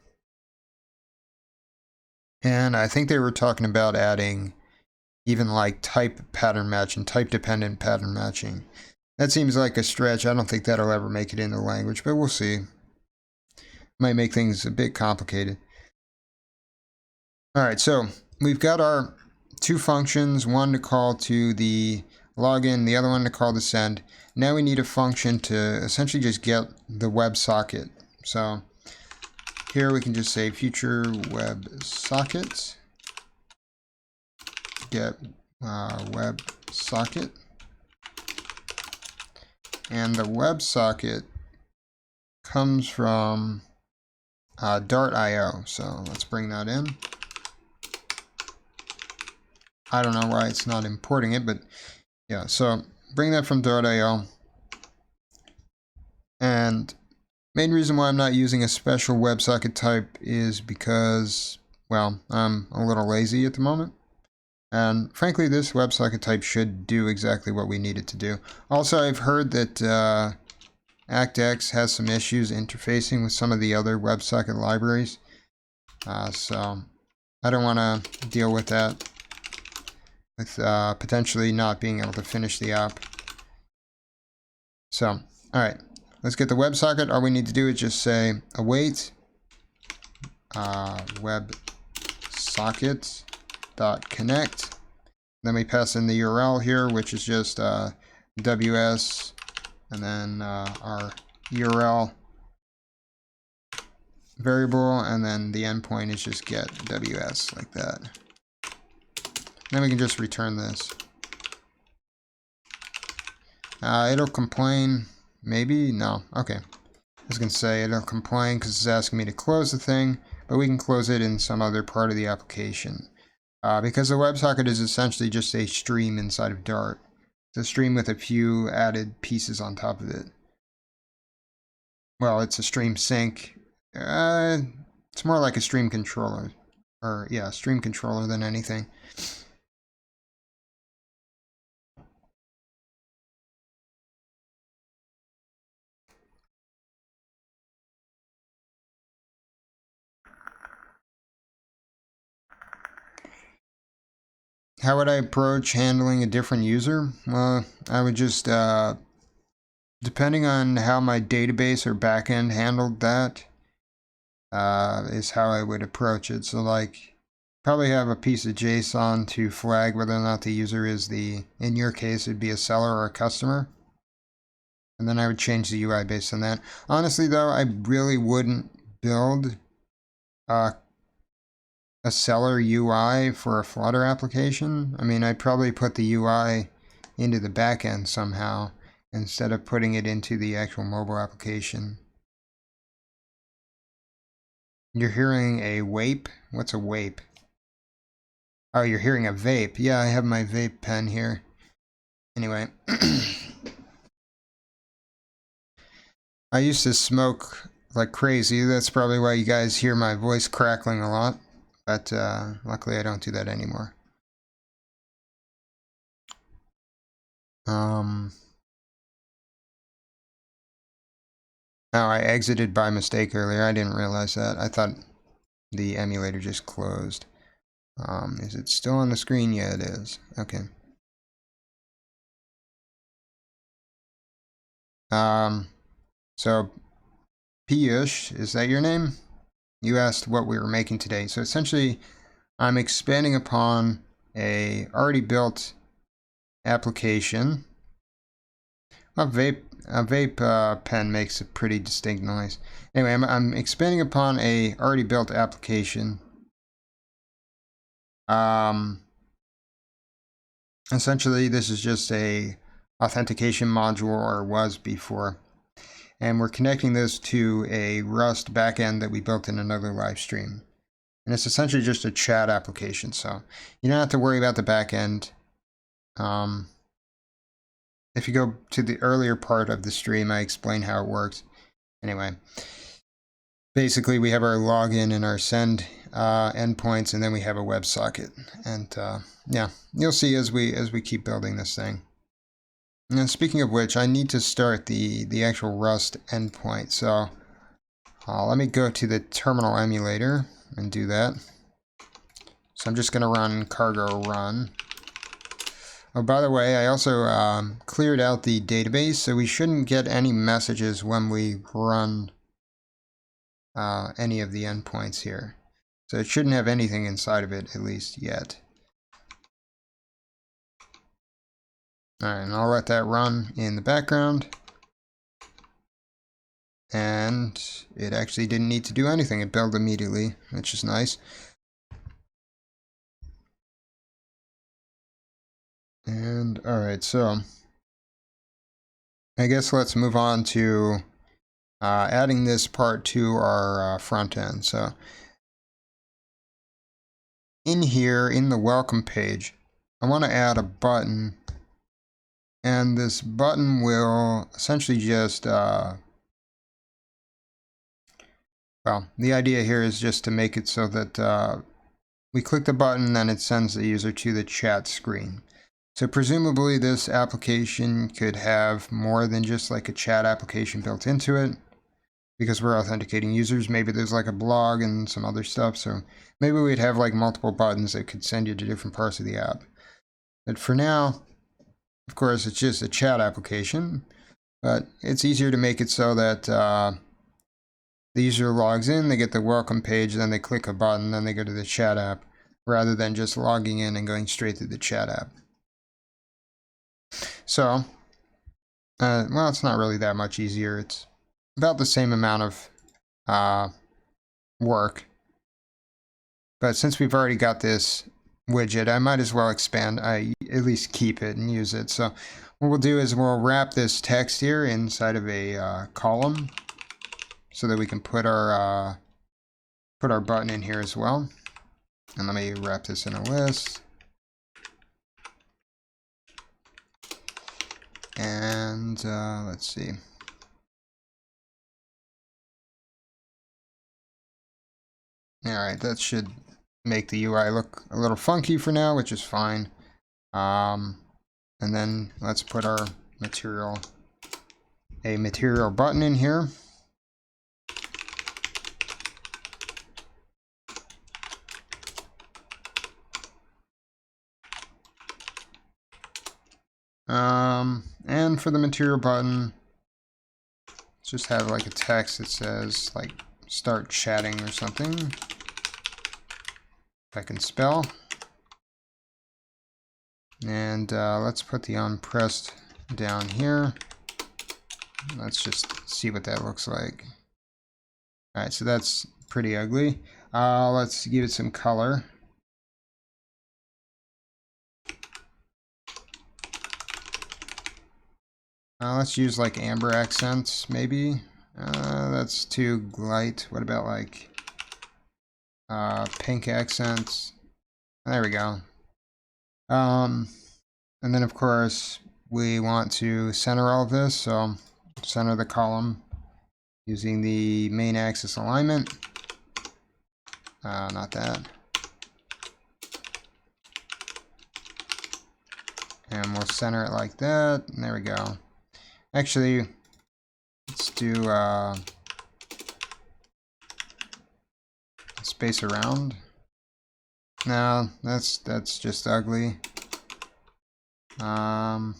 And I think they were talking about adding even like type pattern matching, type dependent pattern matching. That seems like a stretch. I don't think that'll ever make it into the language, but we'll see. Might make things a bit complicated. All right, so we've got our two functions, one to call to the login, the other one to call to send. Now we need a function to essentially just get the WebSocket. So here we can just say future WebSockets, get WebSocket, and the WebSocket comes from Dart.io. So let's bring that in. I don't know why it's not importing it, but yeah, so bring that from Dart.io. And main reason why I'm not using a special WebSocket type is because, well, I'm a little lazy at the moment. And frankly, this WebSocket type should do exactly what we need it to do. Also, I've heard that Actix has some issues interfacing with some of the other WebSocket libraries. So I don't want to deal with that, with potentially not being able to finish the app. So, all right, let's get the WebSocket. All we need to do is just say await WebSockets.connect. Then we pass in the URL here, which is just WS, and then our URL variable, and then the endpoint is just get WS, like that. Then we can just return this. It'll complain, maybe? No, okay. I was going to say it'll complain because it's asking me to close the thing, but we can close it in some other part of the application. Because the WebSocket is essentially just a stream inside of Dart. It's a stream with a few added pieces on top of it. Well, it's a stream sync. It's more like a stream controller. Or, yeah, stream controller than anything. How would I approach handling a different user? Well, I would just, depending on how my database or backend handled that, is how I would approach it. So like, probably have a piece of JSON to flag whether or not the user is in your case, it'd be a seller or a customer. And then I would change the UI based on that. Honestly though, I really wouldn't build a seller UI for a Flutter application. I mean, I'd probably put the UI into the backend somehow instead of putting it into the actual mobile application. You're hearing a wape? What's a wape? Oh, you're hearing a vape. Yeah, I have my vape pen here. Anyway. I used to smoke like crazy. That's probably why you guys hear my voice crackling a lot. But luckily I don't do that anymore. Oh, I exited by mistake earlier. I didn't realize that. I thought the emulator just closed. Is it still on the screen? Yeah, it is. Okay. So Piyush, is that your name? You asked what we were making today. So essentially, I'm expanding upon a already built application. A vape pen makes a pretty distinct noise. Anyway, I'm expanding upon a already built application. Essentially, this is just a authentication module, or was before. And we're connecting this to a Rust backend that we built in another live stream. And it's essentially just a chat application, so you don't have to worry about the backend. if you go to the earlier part of the stream, I explain how it works. Anyway, basically we have our login and our send endpoints, and then we have a WebSocket. And yeah, you'll see as we keep building this thing. And speaking of which, I need to start the actual Rust endpoint. So let me go to the terminal emulator and do that. So I'm just going to run cargo run. Oh, by the way, I also cleared out the database, so we shouldn't get any messages when we run any of the endpoints here. So it shouldn't have anything inside of it, at least yet. Alright, and I'll let that run in the background. And it actually didn't need to do anything. It built immediately, which is nice. And alright, so I guess let's move on to adding this part to our front end. So in here, in the welcome page, I want to add a button, and this button will essentially just well, the idea here is just to make it so that we click the button, then it sends the user to the chat screen. So presumably this application could have more than just like a chat application built into it, because we're authenticating users. Maybe there's like a blog and some other stuff, so maybe we'd have like multiple buttons that could send you to different parts of the app. But for now, of course, it's just a chat application, but it's easier to make it so that the user logs in, they get the welcome page, then they click a button, then they go to the chat app, rather than just logging in and going straight to the chat app. So, well, it's not really that much easier. It's about the same amount of work. But since we've already got this widget, I might as well expand, at least keep it and use it. So what we'll do is we'll wrap this text here inside of a column so that we can put our button in here as well. And let me wrap this in a list. And let's see. Alright, that should make the UI look a little funky for now, which is fine. And then let's put our material button in here. And for the material button, let's just have like a text that says like start chatting or something. If I can spell. And let's put the unpressed down here. Let's just see what that looks like. Alright, so that's pretty ugly. Let's give it some color. Let's use like amber accents, maybe. That's too light. What about like pink accents? There we go. And then of course we want to center all of this, so center the column using the main axis alignment. Not that. And we'll center it like that, and there we go. Actually, let's do space around. No, that's just ugly. Yeah,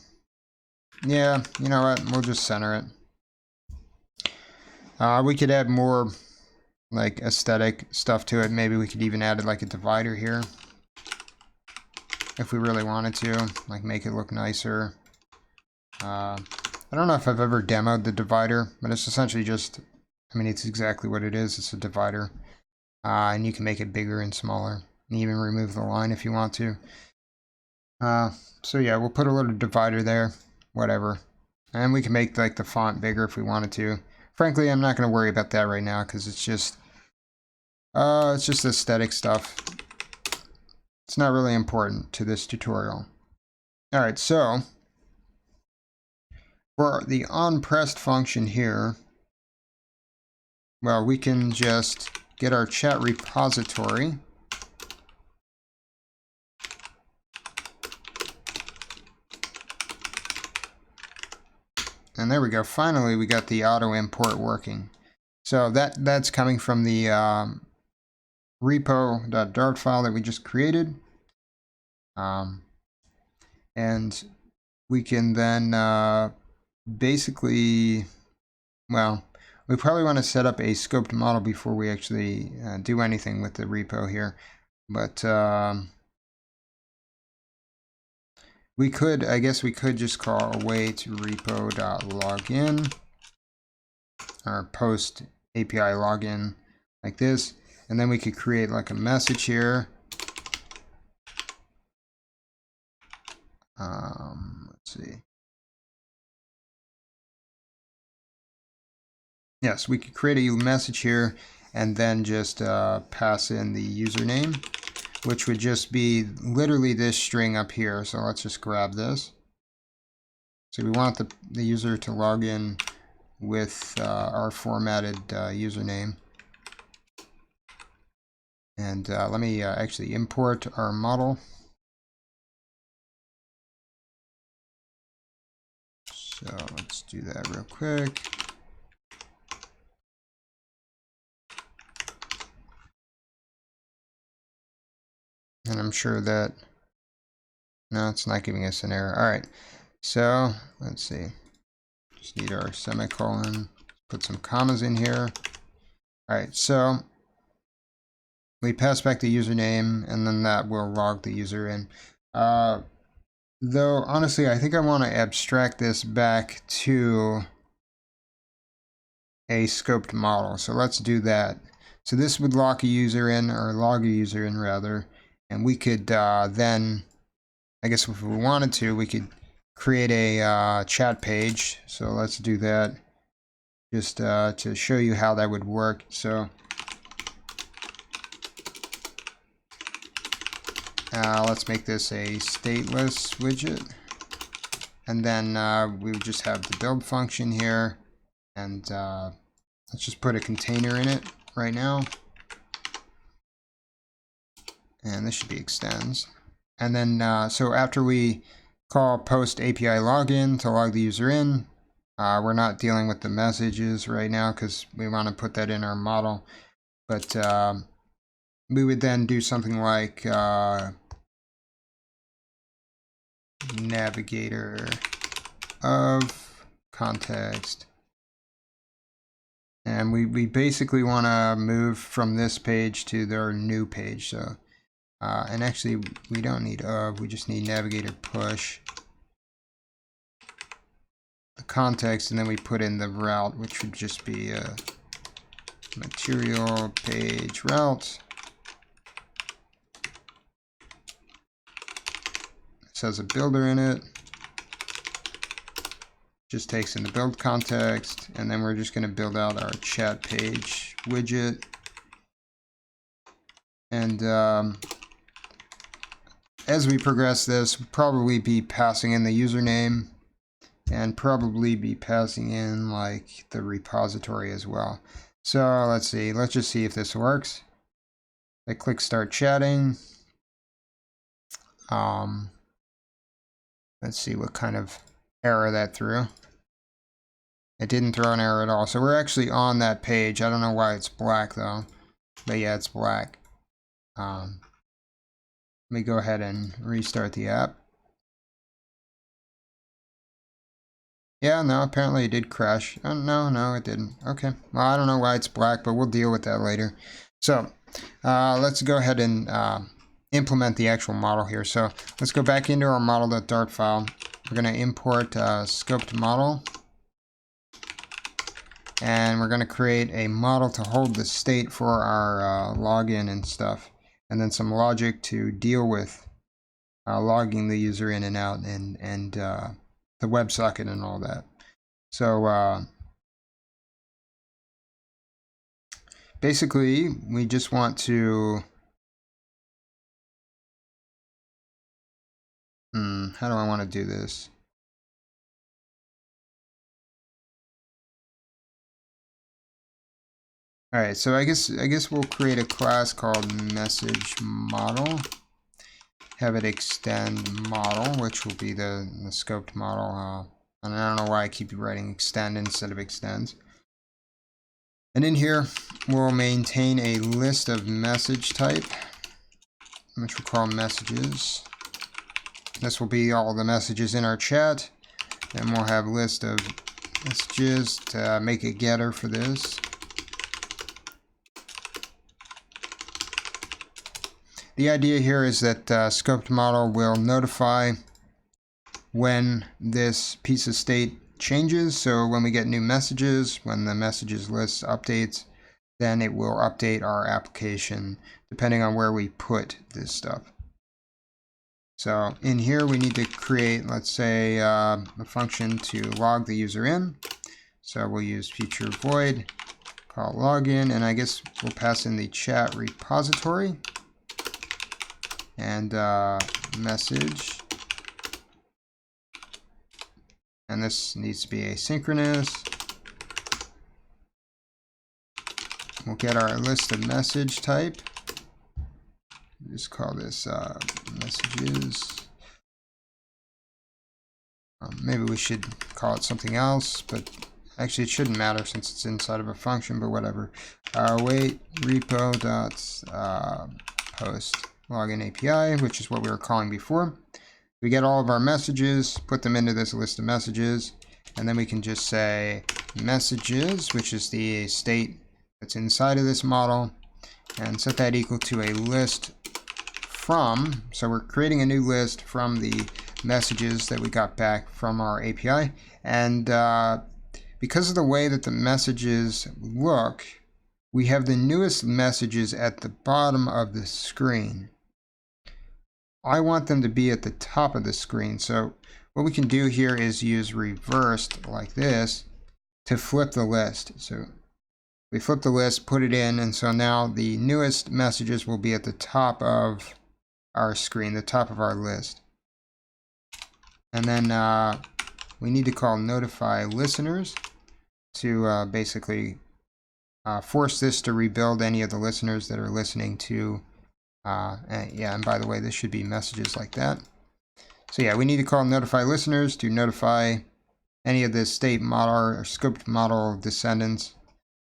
you know what? We'll just center it. We could add more like aesthetic stuff to it. Maybe we could even add like a divider here if we really wanted to, like make it look nicer. I don't know if I've ever demoed the divider, but it's essentially just, I mean, it's exactly what it is. It's a divider. And you can make it bigger and smaller, and even remove the line if you want to. So yeah, we'll put a little divider there, whatever. And we can make like the font bigger if we wanted to. Frankly, I'm not going to worry about that right now because it's just aesthetic stuff. It's not really important to this tutorial. Alright, so For the onPressed function here, well, we can just get our chat repository. And there we go. Finally, we got the auto import working. So that's coming from the repo.dart file that we just created. And we can then basically, well, we probably want to set up a scoped model before we actually do anything with the repo here. But we could, I guess we could just call away to repo.login or post API login like this. And then we could create like a message here. Let's see. Yes, we could create a message here and then just pass in the username, which would just be literally this string up here. So let's just grab this. So we want the user to log in with our formatted username. And let me actually import our model. So let's do that real quick. And I'm sure that, no, it's not giving us an error. All right, so let's see. Just need our semicolon, put some commas in here. All right, so we pass back the username, and then that will log the user in. Though, honestly, I think I want to abstract this back to a scoped model. So let's do that. So this would lock a user in, or log a user in rather, and we could then, I guess if we wanted to, we could create a chat page. So let's do that just to show you how that would work. So let's make this a stateless widget. And then we would just have the build function here. And let's just put a container in it right now. And this should be extends. And then, so after we call post API login to log the user in, we're not dealing with the messages right now because we want to put that in our model. But we would then do something like navigator of context. And we basically want to move from this page to their new page. So, and actually we don't need of, we just need navigator push the context, and then we put in the route, which would just be a material page route. It says a builder in it. Just takes in the build context, and then we're just going to build out our chat page widget. And as we progress this, we'll probably be passing in the username and probably be passing in like the repository as well. So let's see, let's just see if this works. I click start chatting. Let's see what kind of error that threw. It didn't throw an error at all. So we're actually on that page. I don't know why it's black though, but yeah, it's black. Let me go ahead and restart the app. Yeah, no, apparently it did crash. Oh, no, it didn't. Okay, well, I don't know why it's black, but we'll deal with that later. So let's go ahead and implement the actual model here. So let's go back into our model.dart file. We're going to import scoped model. And we're going to create a model to hold the state for our login and stuff. And then some logic to deal with logging the user in and out and the WebSocket and all that. So basically, we just want to, how do I want to do this? All right, so I guess we'll create a class called message model. Have it extend model, which will be the scoped model. And I don't know why I keep writing extend instead of extends. And in here, we'll maintain a list of message type, which we'll call messages. This will be all the messages in our chat. And we'll have a list of messages to make a getter for this. The idea here is that scoped model will notify when this piece of state changes. So when we get new messages, when the messages list updates, then it will update our application depending on where we put this stuff. So in here we need to create, let's say, a function to log the user in. So we'll use future void, call login, and I guess we'll pass in the chat repository and message. And this needs to be asynchronous. We'll get our list of message type. Just call this messages. Maybe we should call it something else, but actually it shouldn't matter since it's inside of a function, but whatever. Wait repo dot post login API, which is what we were calling before. We get all of our messages, put them into this list of messages, and then we can just say messages, which is the state that's inside of this model, and set that equal to a list from. So we're creating a new list from the messages that we got back from our API. And because of the way that the messages look, we have the newest messages at the bottom of the screen. I want them to be at the top of the screen. So what we can do here is use reversed like this to flip the list. So we flip the list, put it in, and so now the newest messages will be at the top of our screen, the top of our list. And then we need to call notify listeners to basically force this to rebuild any of the listeners that are listening to and by the way, this should be messages like that. So yeah, we need to call notify listeners to notify any of the state model or scoped model descendants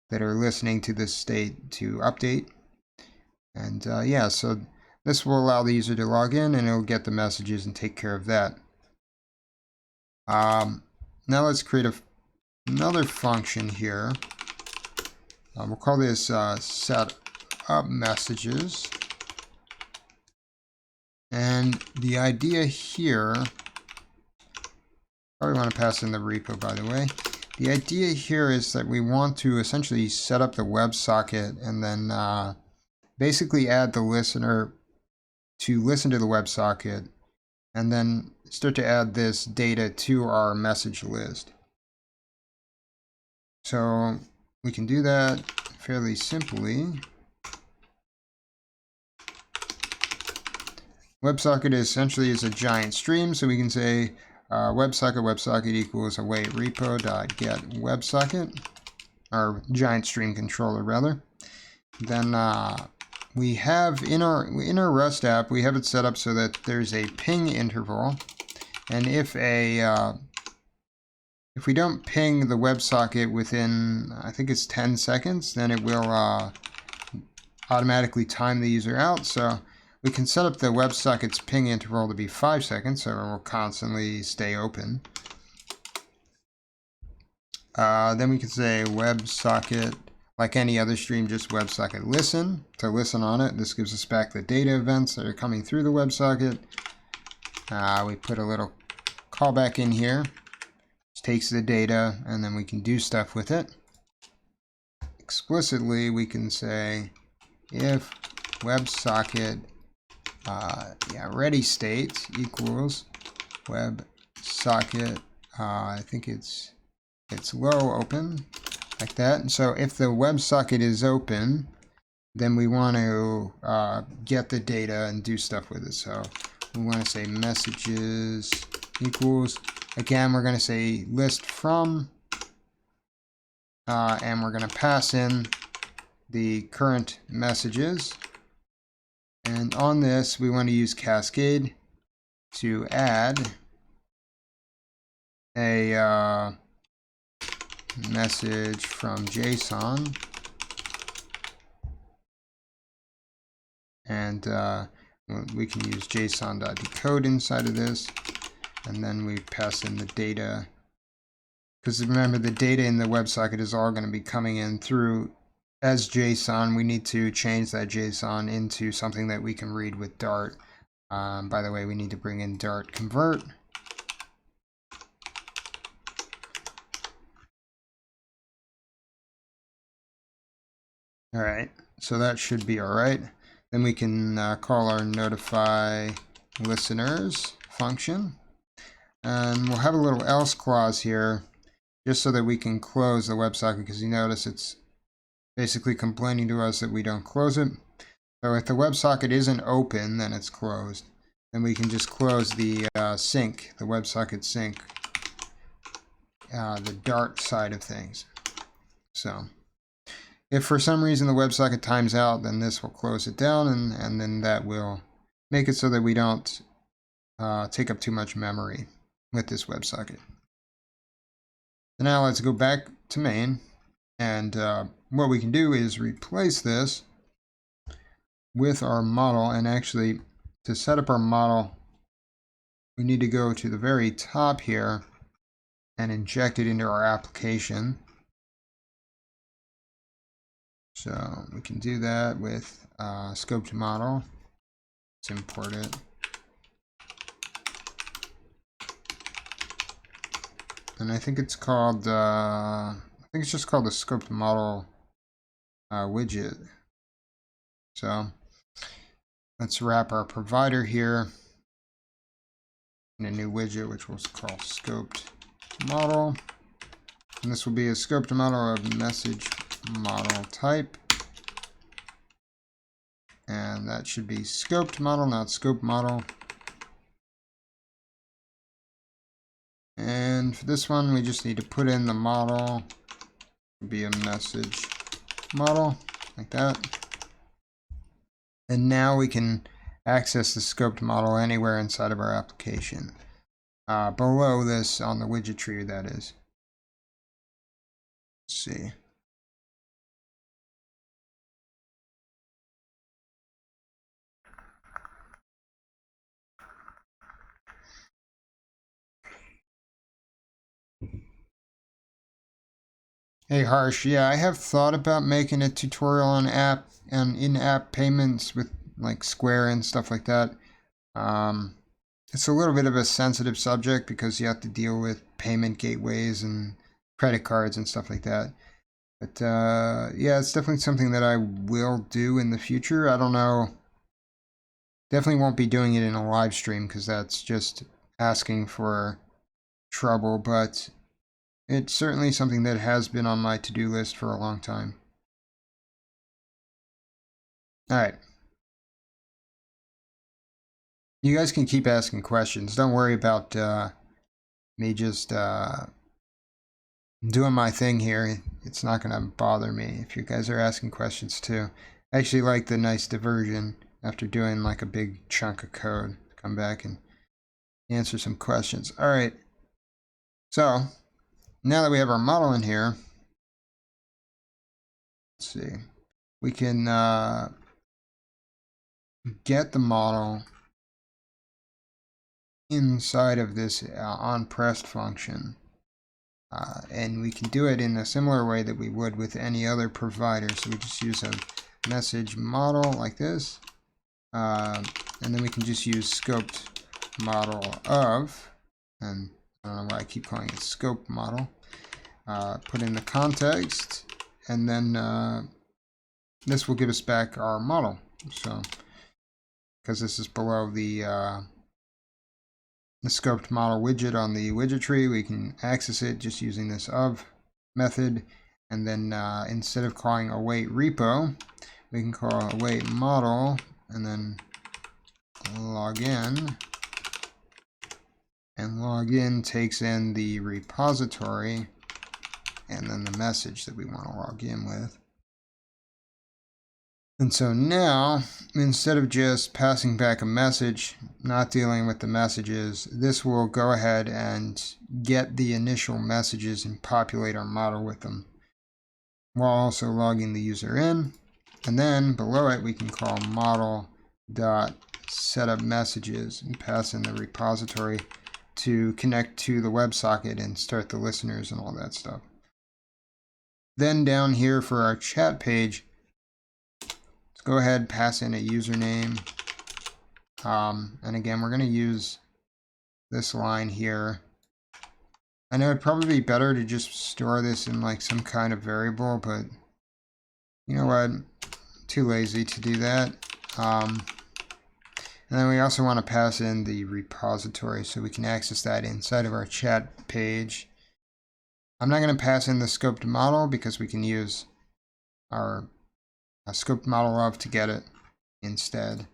that are listening to this state to update. And yeah, so this will allow the user to log in and it'll get the messages and take care of that. Now let's create another function here. We'll call this set up messages. And the idea here, probably want to pass in the repo, by the way. The idea here is that we want to essentially set up the WebSocket and then basically add the listener to listen to the WebSocket and then start to add this data to our message list. So we can do that fairly simply. WebSocket essentially is a giant stream, so we can say WebSocket equals await repo dot get WebSocket, or giant stream controller rather. Then we have in our Rust app, we have it set up so that there's a ping interval, and if we don't ping the WebSocket within, I think it's 10 seconds, then it will automatically time the user out. So we can set up the WebSocket's ping interval to be 5 seconds, so it will constantly stay open. Then we can say WebSocket, like any other stream, just WebSocket listen, to listen on it. This gives us back the data events that are coming through the WebSocket. We put a little callback in here, which takes the data, and then we can do stuff with it. Explicitly, we can say if WebSocket ready state equals WebSocket, I think it's low open, like that. And so if the WebSocket is open, then we want to get the data and do stuff with it. So we want to say messages equals, again, we're going to say list from, and we're going to pass in the current messages. And on this, we want to use Cascade to add a message from JSON. And we can use JSON.decode inside of this. And then we pass in the data. Because remember, the data in the WebSocket is all going to be coming in through as JSON. We need to change that JSON into something that we can read with Dart. By the way, we need to bring in Dart convert. All right, so that should be all right. Then we can call our notify listeners function. And we'll have a little else clause here just so that we can close the WebSocket, because you notice it's basically complaining to us that we don't close it. So if the WebSocket isn't open, then it's closed. Then we can just close the sync, the WebSocket sync, the Dart side of things. So if for some reason the WebSocket times out, then this will close it down, and then that will make it so that we don't take up too much memory with this WebSocket. So now let's go back to main, and what we can do is replace this with our model. And actually, to set up our model, we need to go to the very top here and inject it into our application. So we can do that with scoped model. Let's import it. And I think it's called, I think it's just called the scoped model widget. So let's wrap our provider here in a new widget, which we'll call scoped model. And this will be a scoped model of message model type. And that should be scoped model, not scope model. And for this one, we just need to put in the model. It'll be a message model, like that. And now we can access the scoped model anywhere inside of our application. Below this on the widget tree, that is. Let's see. Hey Harsh, yeah, I have thought about making a tutorial on app and in-app payments with like Square and stuff like that. It's a little bit of a sensitive subject because you have to deal with payment gateways and credit cards and stuff like that. But yeah, it's definitely something that I will do in the future. I don't know. Definitely won't be doing it in a live stream because that's just asking for trouble, but it's certainly something that has been on my to-do list for a long time. All right. You guys can keep asking questions. Don't worry about me just doing my thing here. It's not going to bother me if you guys are asking questions too. I actually like the nice diversion after doing like a big chunk of code. Come back and answer some questions. All right. So now that we have our model in here, let's see. We can get the model inside of this onPressed function. And we can do it in a similar way that we would with any other provider. So we just use a message model like this. And then we can just use scoped model of, and I don't know why I keep calling it scope model. Put in the context, and then this will give us back our model. So, because this is below the scoped model widget on the widget tree, we can access it just using this of method. And then instead of calling await repo, we can call await model and then log in. And login takes in the repository and then the message that we want to log in with. And so now, instead of just passing back a message, not dealing with the messages, this will go ahead and get the initial messages and populate our model with them, while also logging the user in. And then below it, we can call model.setupMessages and pass in the repository to connect to the WebSocket and start the listeners and all that stuff. Then down here for our chat page, let's go ahead and pass in a username. And again, we're going to use this line here. I know it'd probably be better to just store this in like some kind of variable, but you know what? Too lazy to do that. And then we also want to pass in the repository so we can access that inside of our chat page. I'm not going to pass in the scoped model because we can use our scoped model of to get it instead.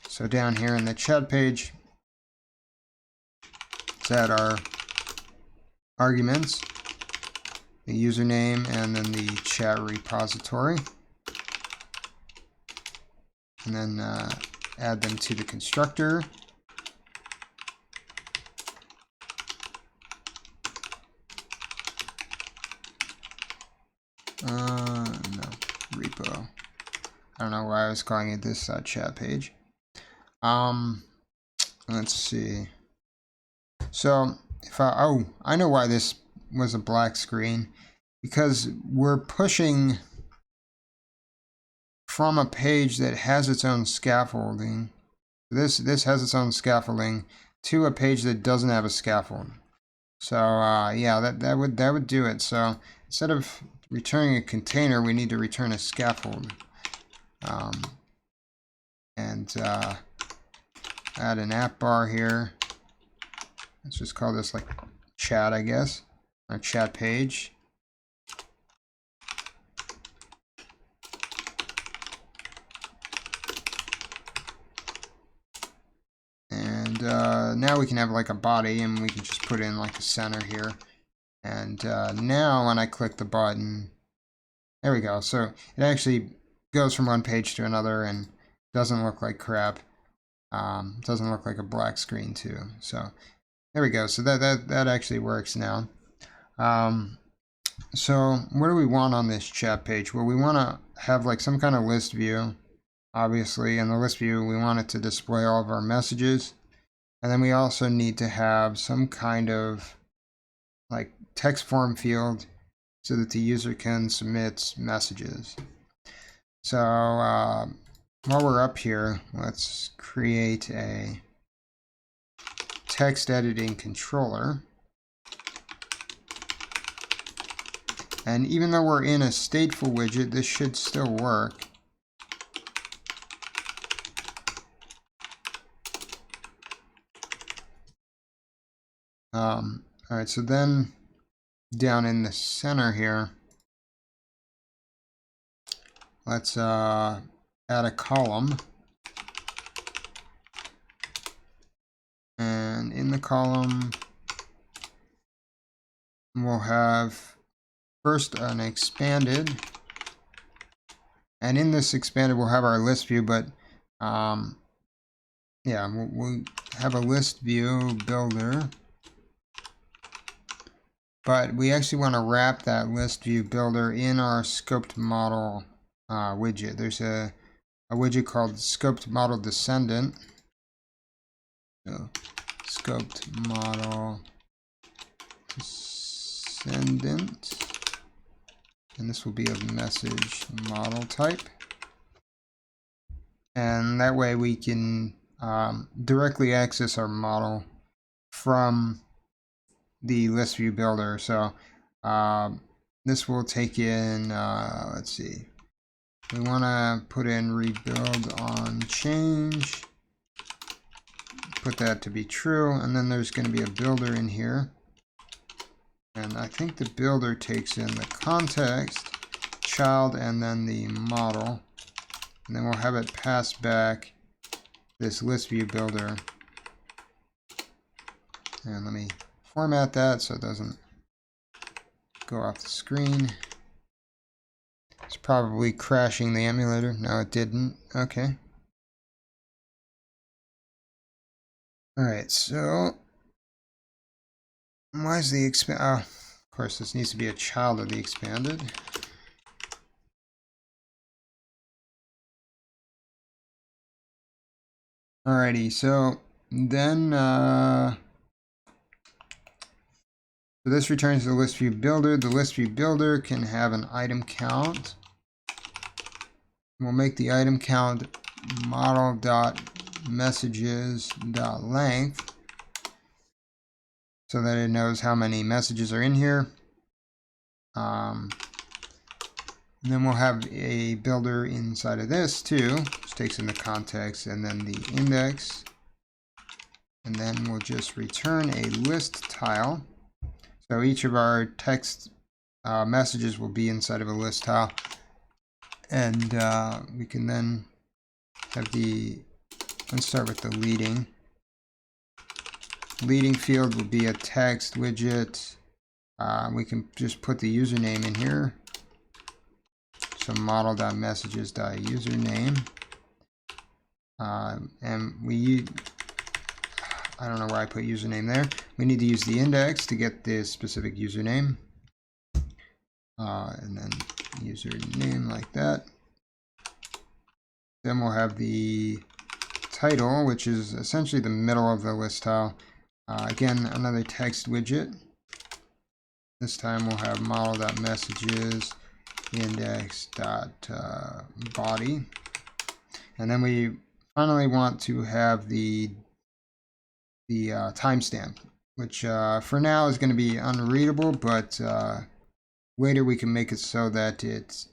So down here in the chat page, let's add our arguments, the username, and then the chat repository. And then add them to the constructor. No, repo. I don't know why I was calling it this chat page. Let's see. So if I know why this was a black screen, because we're pushing from a page that has its own scaffolding. This has its own scaffolding to a page that doesn't have a scaffold. So yeah, that would do it. So instead of returning a container, we need to return a scaffold. And add an app bar here. Let's just call this like chat, I guess, our chat page. And now we can have like a body, and we can just put in like a center here. And now when I click the button, there we go. So it actually goes from one page to another and doesn't look like crap. Doesn't look like a black screen too. So there we go. So that actually works now. So what do we want on this chat page? Well, we want to have like some kind of list view, obviously. In the list view, we want it to display all of our messages. And then we also need to have some kind of like text form field so that the user can submit messages. So while we're up here, let's create a text editing controller. And even though we're in a stateful widget, this should still work. All right, so then down in the center here, let's add a column. And in the column, we'll have first an expanded. And in this expanded, we'll have our list view, but yeah, we'll have a list view builder. But we actually want to wrap that list view builder in our scoped model widget. There's a widget called scoped model descendant. So scoped model descendant. And this will be a message model type. And that way we can directly access our model from the list view builder. So this will take in, let's see, we want to put in rebuild on change, put that to be true, and then there's going to be a builder in here. And I think the builder takes in the context, child, and then the model. And then we'll have it pass back this list view builder. And let me format that so it doesn't go off the screen. It's probably crashing the emulator. No, it didn't. Okay. Alright, so why is the expand? Oh, of course, this needs to be a child of the expanded. Alrighty, so then so this returns the list view builder. The list view builder can have an item count. We'll make the item count model.messages.length so that it knows how many messages are in here. And then we'll have a builder inside of this too, which takes in the context and then the index. And then we'll just return a list tile. So each of our text messages will be inside of a list tile. And we can then have let's start with the leading. Leading field will be a text widget. We can just put the username in here. So model.messages.username. And I don't know why I put username there. We need to use the index to get this specific username. And then username like that. Then we'll have the title, which is essentially the middle of the list tile. Again, another text widget. This time we'll have model.messages index.body. And then we finally want to have the timestamp, which for now is going to be unreadable, but later we can make it so that it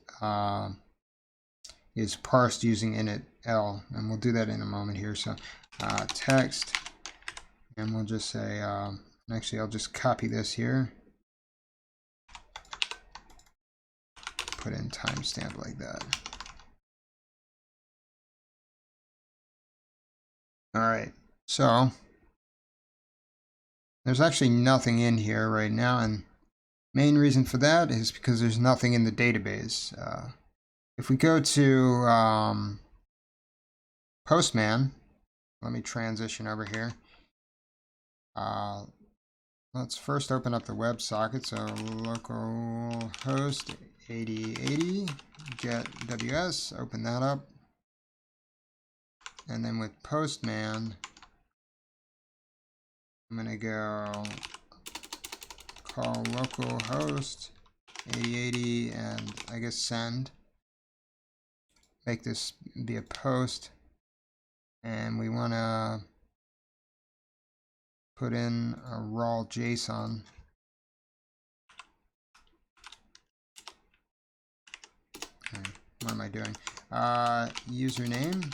is parsed using initl, and we'll do that in a moment here. So text, and we'll just say, actually I'll just copy this here, put in timestamp like that. Alright, so there's actually nothing in here right now, and main reason for that is because there's nothing in the database. If we go to Postman, let me transition over here. Let's first open up the WebSocket. So localhost 8080 get WS, open that up. And then with Postman, I'm going to go call localhost 8080 and I guess send. Make this be a post. And we want to put in a raw JSON. Okay, what am I doing? Username.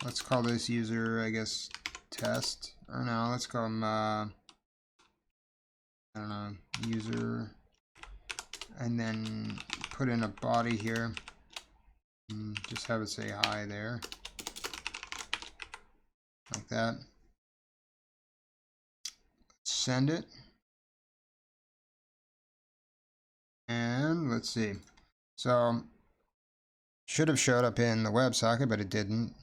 Let's call this user, I guess, test. Or no, let's call him, I don't know, user. And then put in a body here. And just have it say hi there. Like that. Send it. And let's see. So, should have showed up in the WebSocket, but it didn't.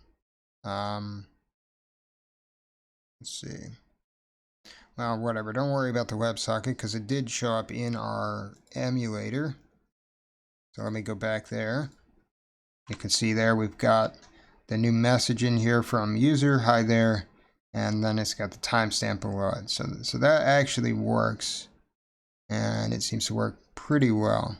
Let's see. Well, whatever. Don't worry about the WebSocket because it did show up in our emulator. So let me go back there. You can see there we've got the new message in here from user, hi there, and then it's got the timestamp below it. So that actually works, and it seems to work pretty well.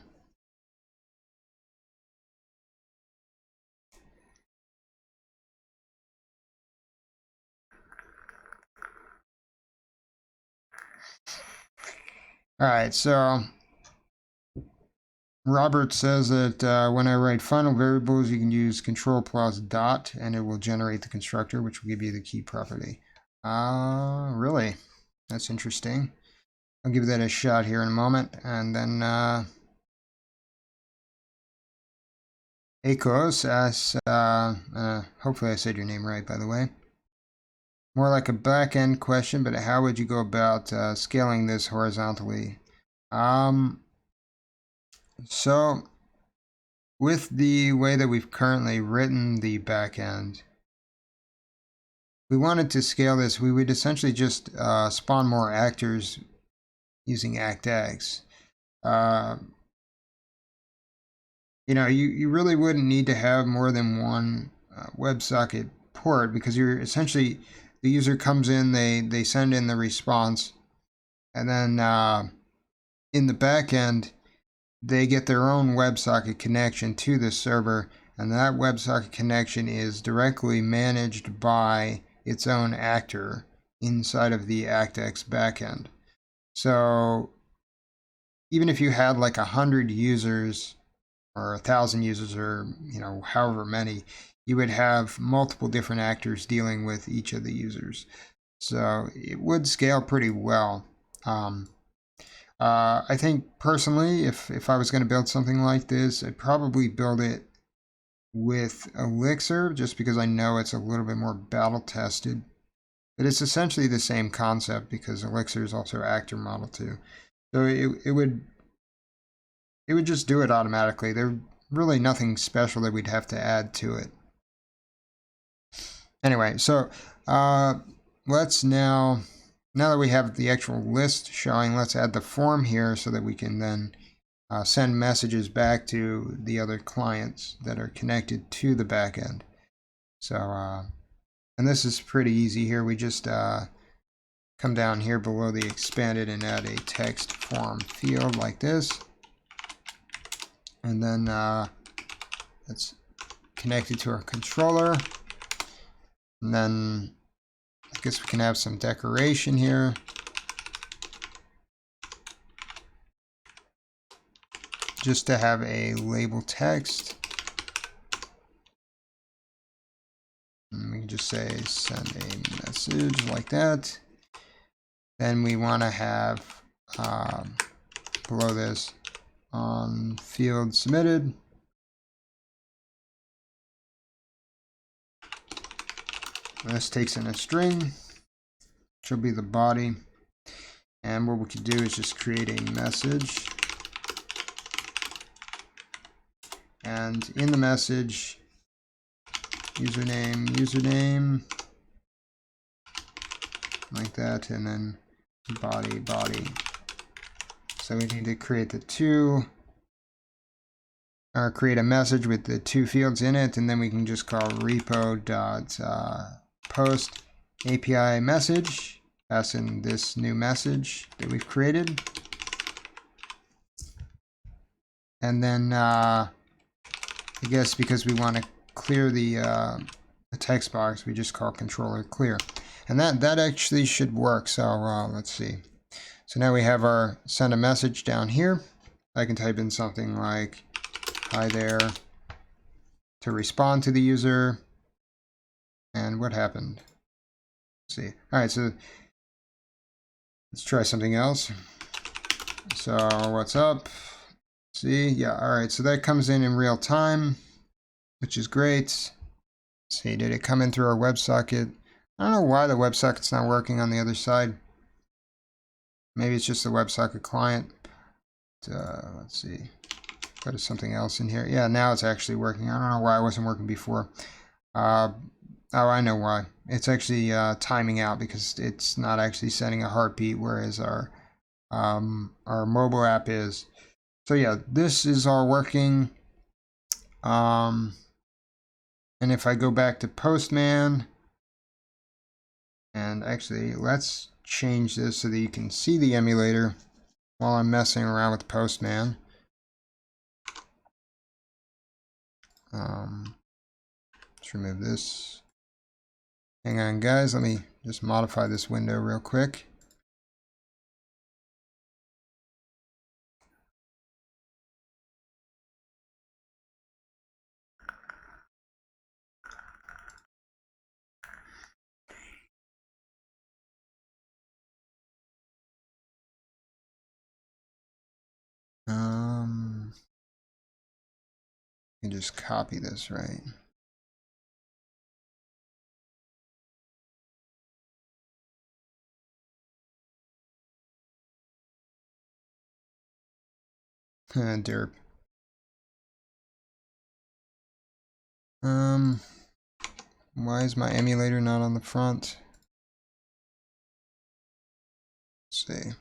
All right, so Robert says that when I write final variables, you can use control plus dot, and it will generate the constructor, which will give you the key property. Really? That's interesting. I'll give that a shot here in a moment, and then Akos asks, hopefully I said your name right, by the way. More like a back-end question, but how would you go about scaling this horizontally? So with the way that we've currently written the backend, if we wanted to scale this, we would essentially just spawn more actors using Actix. You know, you really wouldn't need to have more than one WebSocket port, because you're essentially, the user comes in, they send in the response, and then in the backend, they get their own WebSocket connection to the server, and that WebSocket connection is directly managed by its own actor inside of the Actix backend. So even if you had like 100 users or 1,000 users, or you know, however many, you would have multiple different actors dealing with each of the users. So it would scale pretty well. I think personally, if I was going to build something like this, I'd probably build it with Elixir, just because I know it's a little bit more battle tested. But it's essentially the same concept, because Elixir is also actor model too. So it would just do it automatically. There's really nothing special that we'd have to add to it. Anyway, so let's now that we have the actual list showing, let's add the form here so that we can then send messages back to the other clients that are connected to the backend. So, and this is pretty easy here. We just come down here below the expanded and add a text form field like this. And then it's connected to our controller. And then I guess we can have some decoration here. Just to have a label text. And we can just say send a message like that. Then we want to have below this on field submitted. This takes in a string, which will be the body. And what we could do is just create a message. And in the message, username, like that, and then body. So we need to create the two, or create a message with the two fields in it, and then we can just call repo.post API message, pass in this new message that we've created. And then I guess because we want to clear the text box, we just call controller clear. And that actually should work. So let's see. So now we have our send a message down here. I can type in something like hi there to respond to the user. And what happened? Let's see. All right, so let's try something else. So what's up? See, yeah, all right. So that comes in real time, which is great. Let's see, did it come in through our WebSocket? I don't know why the WebSocket's not working on the other side. Maybe it's just the WebSocket client. Let's see. Go to something else in here. Yeah, now it's actually working. I don't know why it wasn't working before. Oh, I know why. It's actually timing out because it's not actually sending a heartbeat, whereas our mobile app is. So yeah, this is all working. And if I go back to Postman, and actually let's change this so that you can see the emulator while I'm messing around with Postman. Let's remove this. Hang on, guys. Let me just modify this window real quick. You can just copy this, right? Derp. Why is my emulator not on the front? Let's see.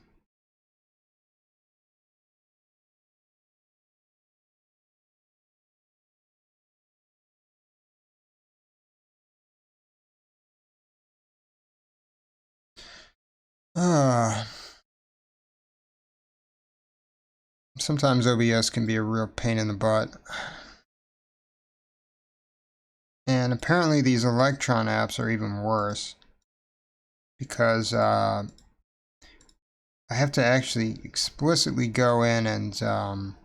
Sometimes OBS can be a real pain in the butt. And apparently these Electron apps are even worse, because I have to actually explicitly go in and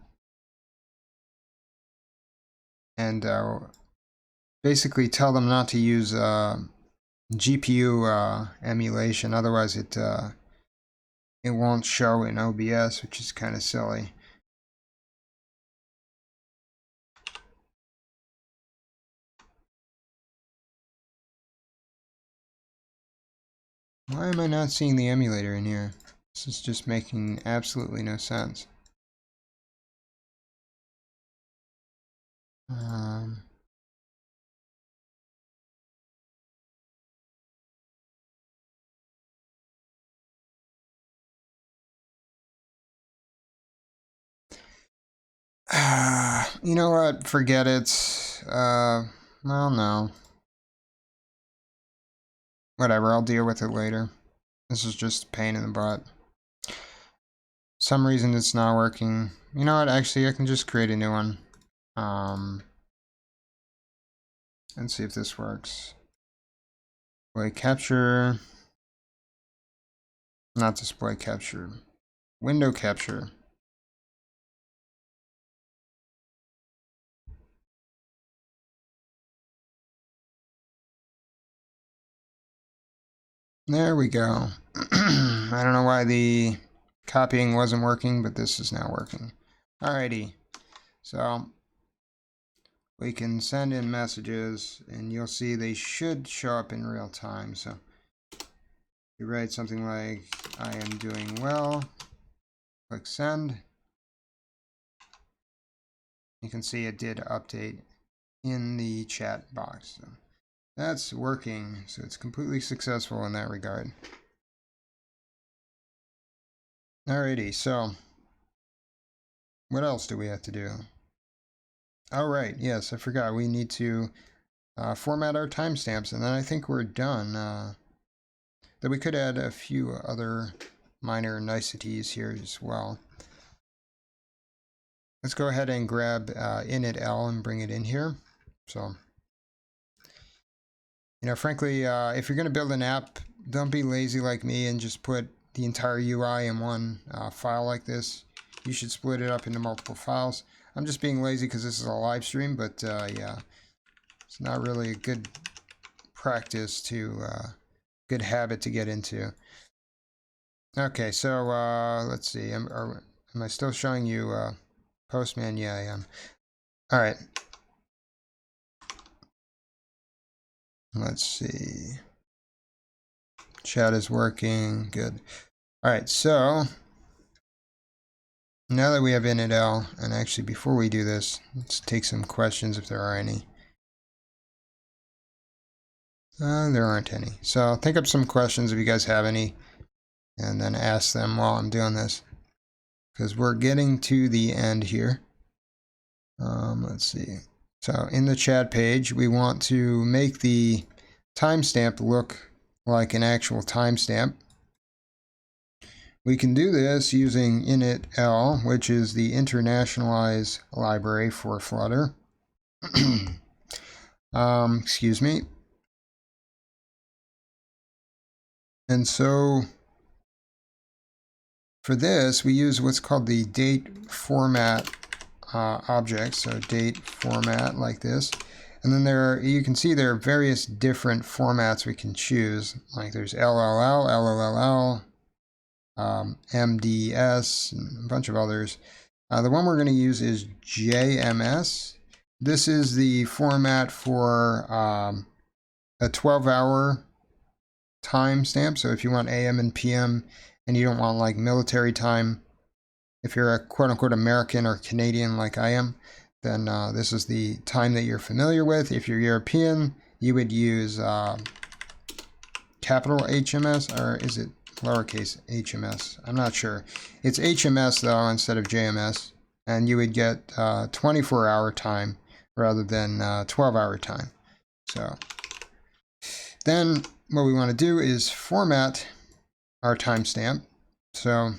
basically tell them not to use GPU emulation, otherwise it won't show in OBS, which is kind of silly. Why am I not seeing the emulator in here? This is just making absolutely no sense. You know what? Forget it. Well, no. Whatever, I'll deal with it later. This is just a pain in the butt. Some reason it's not working. You know what? Actually, I can just create a new one. And see if this works. Display capture. Not display capture. Window capture. There we go. I don't know why the copying wasn't working, but this is now working. Alrighty. So we can send in messages, and you'll see they should show up in real time. So you write something like, I am doing well, click send. You can see it did update in the chat box. So that's working, so it's completely successful in that regard. Alrighty, so what else do we have to do? All right, yes, I forgot. We need to format our timestamps, and then I think we're done. That we could add a few other minor niceties here as well. Let's go ahead and grab Intl and bring it in here. So, you know, frankly, if you're going to build an app, don't be lazy like me and just put the entire UI in one file like this. You should split it up into multiple files. I'm just being lazy because this is a live stream, but yeah, it's not really a good practice to, good habit to get into. Okay, so let's see. Am I still showing you Postman? Yeah, I am. All right. Let's see. Chat is working. Good. All right, so now that we have Intl, and actually before we do this, let's take some questions if there are any. There aren't any. So think up some questions if you guys have any, and then ask them while I'm doing this, because we're getting to the end here. Let's see. So in the chat page, we want to make the timestamp look like an actual timestamp. We can do this using initl, which is the internationalize library for Flutter. Excuse me. And so for this, we use what's called the date format object. So date format like this. And then you can see there are various different formats we can choose. Like there's LLL, LLLL, MDS, and a bunch of others. The one we're going to use is JMS. This is the format for a 12-hour timestamp. So if you want AM and PM and you don't want like military time, if you're a quote-unquote American or Canadian like I am, then this is the time that you're familiar with. If you're European, you would use capital HMS, or is it lowercase HMS? I'm not sure. It's HMS though instead of JMS, and you would get 24-hour time rather than 12-hour time. So then what we want to do is format our timestamp. So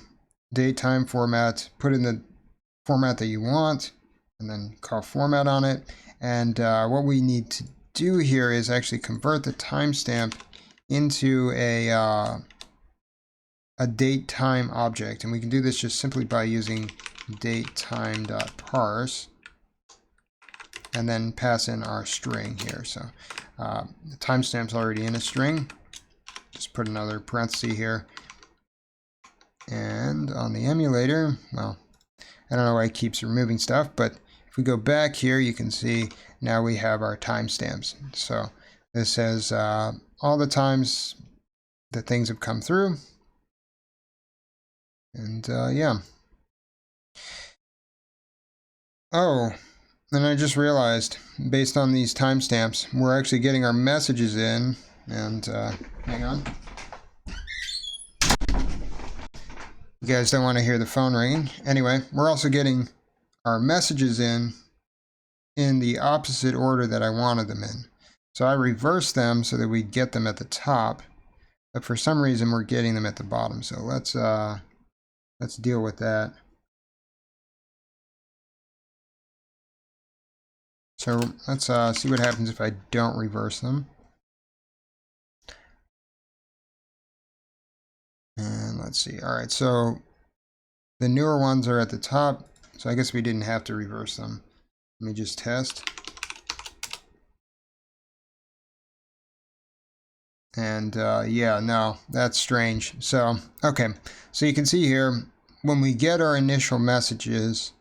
date, time, format, put in the format that you want, and then call format on it. And what we need to do here is actually convert the timestamp into a date time object, and we can do this just simply by using datetime.parse and then pass in our string here. So the timestamp's already in a string. Just put another parenthesis here. And on the emulator, well, I don't know why it keeps removing stuff, but if we go back here, you can see now we have our timestamps. So this says all the times that things have come through. And yeah. Oh, and I just realized, based on these timestamps, we're actually getting our messages in. And hang on. You guys don't want to hear the phone ringing. Anyway, we're also getting our messages in the opposite order that I wanted them in. So I reversed them so that we get them at the top, but for some reason we're getting them at the bottom. So let's deal with that. So let's see what happens if I don't reverse them. And let's see. All right, so the newer ones are at the top, so I guess we didn't have to reverse them. Let me just test. And yeah, no, that's strange. So, okay, so you can see here, when we get our initial messages,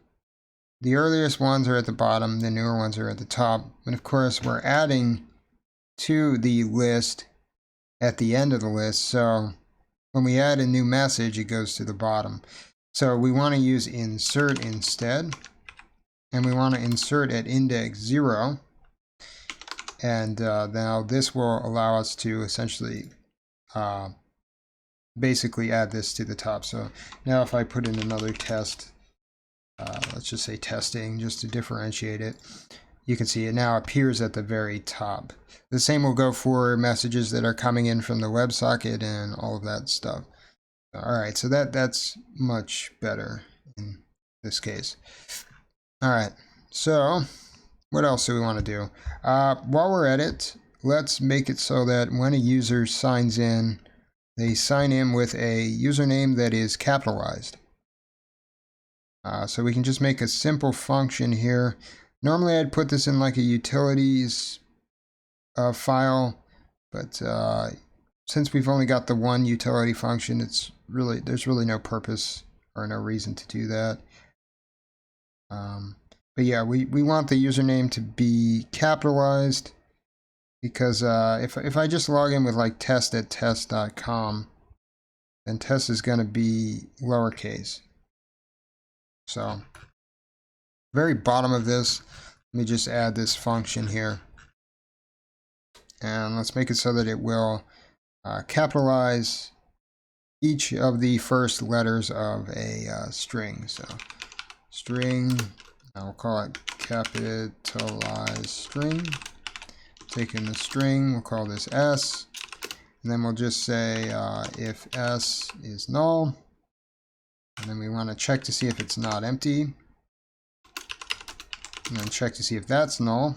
the earliest ones are at the bottom, the newer ones are at the top. But of course, we're adding to the list at the end of the list. So when we add a new message, it goes to the bottom. So we want to use insert instead. And we want to insert at index 0. And now this will allow us to essentially basically add this to the top. So now if I put in another test, let's just say testing, just to differentiate it, you can see it now appears at the very top. The same will go for messages that are coming in from the WebSocket and all of that stuff. All right, so that's much better in this case. All right, so what else do we want to do? While we're at it, let's make it so that when a user signs in, they sign in with a username that is capitalized. So we can just make a simple function here. Normally I'd put this in like a utilities file, but since we've only got the one utility function, there's really no purpose or no reason to do that. But yeah, we want the username to be capitalized, because if I just log in with like test@test.com, then test is going to be lowercase. So very bottom of this, let me just add this function here, and let's make it so that it will capitalize each of the first letters of a string. So string, I'll call it capitalized string. Taking the string, we'll call this S, and then we'll just say if S is null, and then we want to check to see if it's not empty, and then check to see if that's null,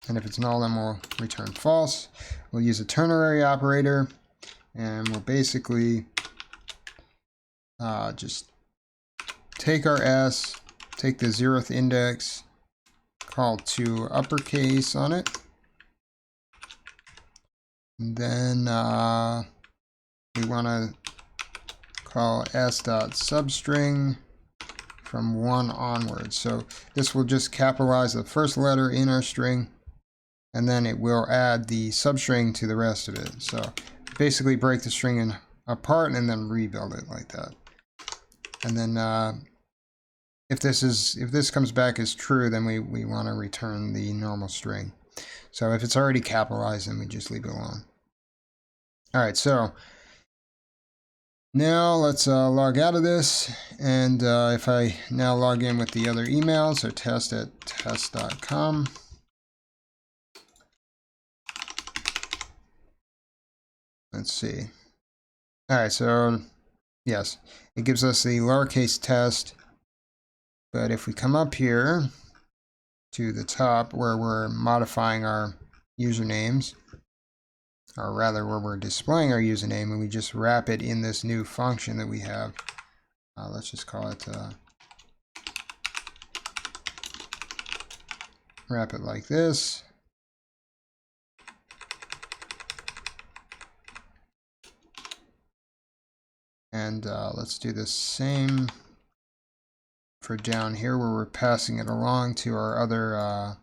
and if it's null, then we'll return false. We'll use a ternary operator, and we'll basically just take our S, take the 0th index, call to uppercase on it, and then we want to call s.substring from 1 onwards. So this will just capitalize the first letter in our string, and then it will add the substring to the rest of it. So basically break the string apart and then rebuild it like that. And then if this comes back as true, then we want to return the normal string. So if it's already capitalized, then we just leave it alone. All right, so now let's log out of this, and if I now log in with the other email, so test@test.com. Let's see. All right, so yes, it gives us the lowercase test, but if we come up here to the top where we're modifying our usernames, or rather where we're displaying our username, and we just wrap it in this new function that we have. Let's just call it, wrap it like this. And let's do the same for down here where we're passing it along to our other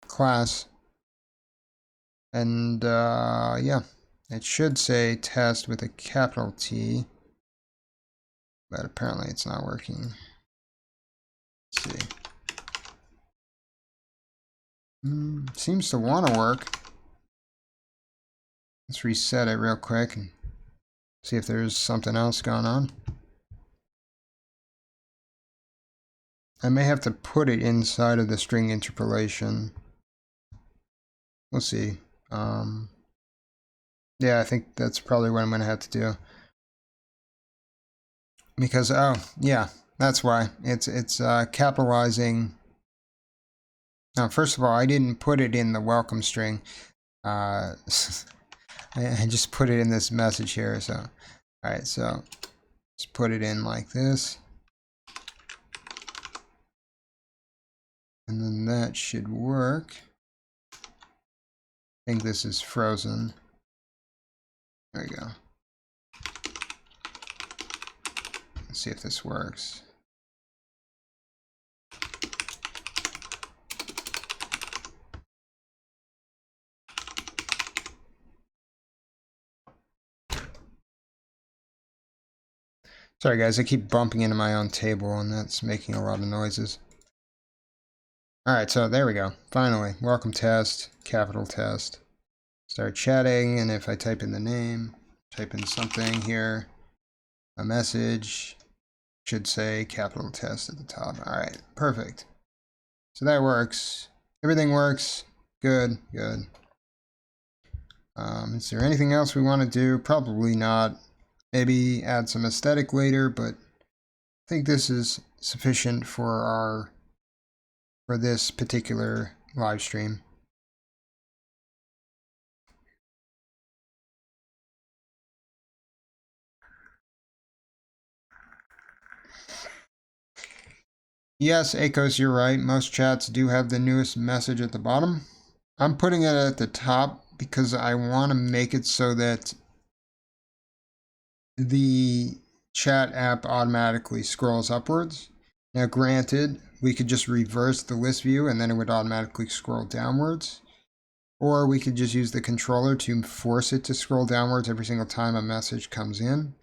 class. And yeah, it should say test with a capital T, but apparently it's not working. Let's see. Seems to want to work. Let's reset it real quick and see if there's something else going on. I may have to put it inside of the string interpolation. We'll see. Yeah, I think that's probably what I'm going to have to do. Because, oh, yeah, that's why. It's capitalizing. Now, first of all, I didn't put it in the welcome string. I just put it in this message here. So, all right, so let's put it in like this. And then that should work. I think this is frozen. There we go. Let's see if this works. Sorry guys, I keep bumping into my own table and that's making a lot of noises. Alright, so there we go. Finally, welcome test, capital test. Start chatting, and if I type in the name, type in something here, a message, should say capital test at the top. Alright, perfect. So that works. Everything works. Good, good. Is there anything else we want to do? Probably not. Maybe add some aesthetic later, but I think this is sufficient for this particular live stream. Yes, Akos, you're right. Most chats do have the newest message at the bottom. I'm putting it at the top because I want to make it so that the chat app automatically scrolls upwards. Now granted, we could just reverse the list view and then it would automatically scroll downwards. Or we could just use the controller to force it to scroll downwards every single time a message comes in.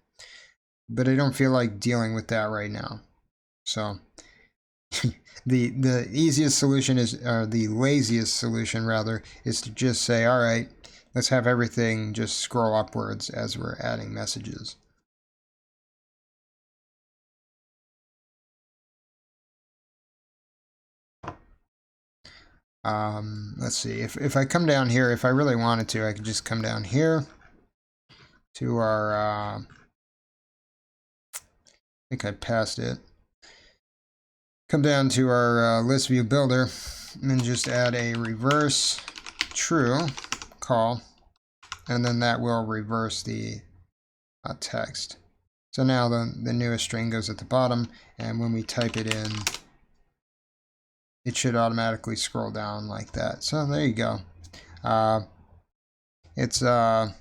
But I don't feel like dealing with that right now. So the easiest solution is, or the laziest solution rather, is to just say, all right, let's have everything just scroll upwards as we're adding messages. Let's see, if I come down here, if I really wanted to, I could just come down here to our, I think I passed it. Come down to our list view builder and then just add a reverse true call, and then that will reverse the text. So now the newest string goes at the bottom, and when we type it in, it should automatically scroll down like that. So there you go. It's I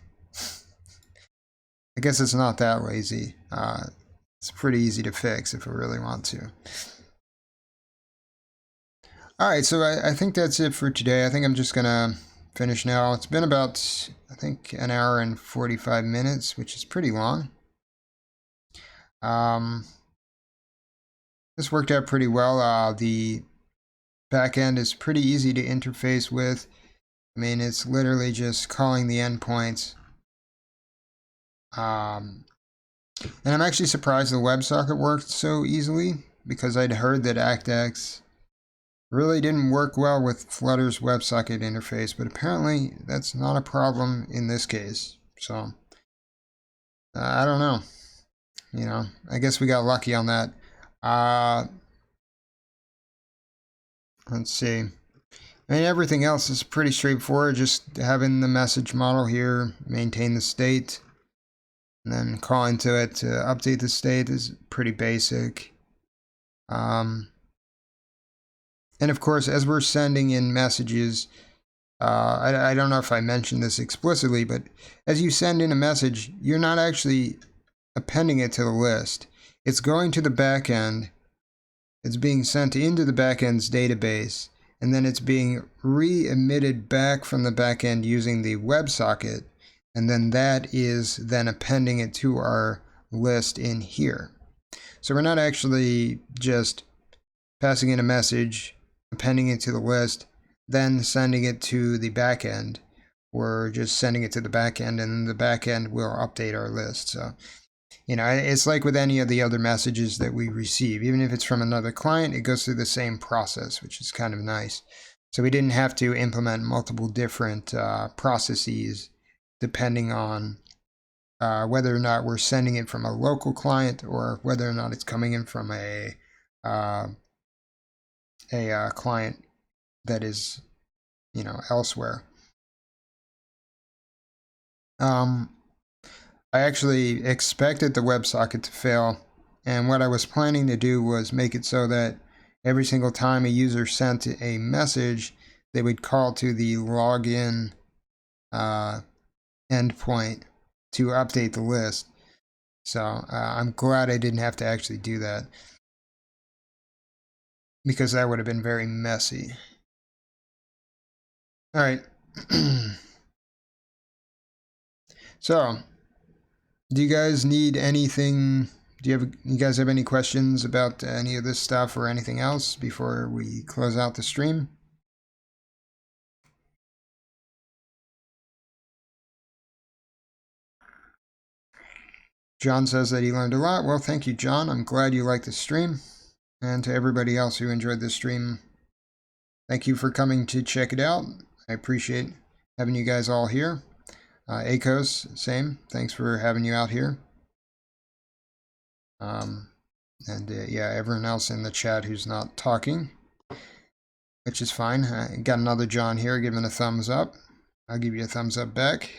guess it's not that lazy. It's pretty easy to fix if we really want to. All right, so I think that's it for today. I think I'm just gonna finish now. It's been about, I think, an hour and 45 minutes, which is pretty long. This worked out pretty well. The backend is pretty easy to interface with. I mean, it's literally just calling the endpoints. And I'm actually surprised the WebSocket worked so easily, because I'd heard that Actix really didn't work well with Flutter's WebSocket interface, but apparently that's not a problem in this case. So I don't know. You know, I guess we got lucky on that. Let's see. I mean, everything else is pretty straightforward. Just having the message model here, maintain the state, and then calling to it to update the state is pretty basic. And of course, as we're sending in messages, I don't know if I mentioned this explicitly, but as you send in a message, you're not actually appending it to the list. It's going to the backend. It's being sent into the backend's database, and then it's being re-emitted back from the backend using the WebSocket, and then that is then appending it to our list in here. So we're not actually just passing in a message, appending it to the list, then sending it to the backend. We're just sending it to the backend, and the backend will update our list. So, you know, it's like with any of the other messages that we receive. Even if it's from another client, it goes through the same process, which is kind of nice. So we didn't have to implement multiple different processes depending on whether or not we're sending it from a local client or whether or not it's coming in from a client that is, you know, elsewhere. I actually expected the WebSocket to fail, and what I was planning to do was make it so that every single time a user sent a message, they would call to the login endpoint to update the list. So I'm glad I didn't have to actually do that, because that would have been very messy. All right. So, do you guys need anything? You guys have any questions about any of this stuff or anything else before we close out the stream? John says that he learned a lot. Well, thank you, John. I'm glad you liked the stream. And to everybody else who enjoyed this stream, thank you for coming to check it out. I appreciate having you guys all here. Akos, same. Thanks for having you out here. Yeah, everyone else in the chat who's not talking, which is fine. I got another John here giving a thumbs up. I'll give you a thumbs up back.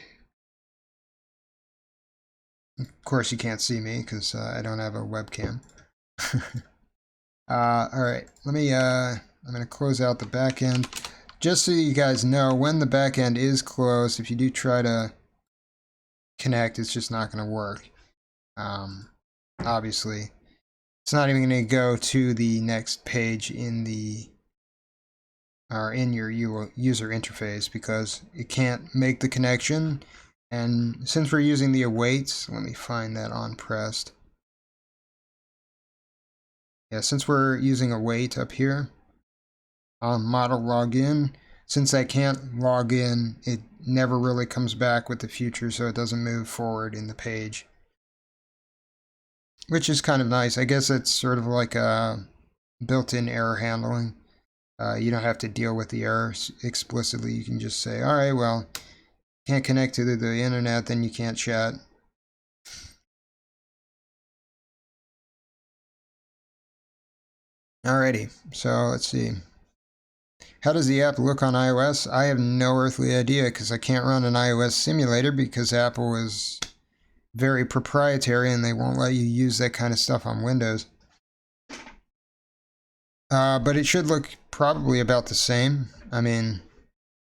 Of course, you can't see me because I don't have a webcam. All right, let me. I'm going to close out the back end. Just so you guys know, when the back end is closed, if you do try to connect, it's just not going to work. Obviously, it's not even going to go to the next page in the in your user interface because it can't make the connection. And since we're using the awaits, let me find that on pressed. Yeah, since we're using await up here on model login, since I can't log in, it never really comes back with the future, so it doesn't move forward in the page, which is kind of nice. I guess it's sort of like a built-in error handling. You don't have to deal with the errors explicitly. You can just say, all right, well, can't connect to the internet, then you can't chat. Alrighty, so let's see. How does the app look on iOS? I have no earthly idea because I can't run an iOS simulator because Apple is very proprietary and they won't let you use that kind of stuff on Windows. But it should look probably about the same. I mean,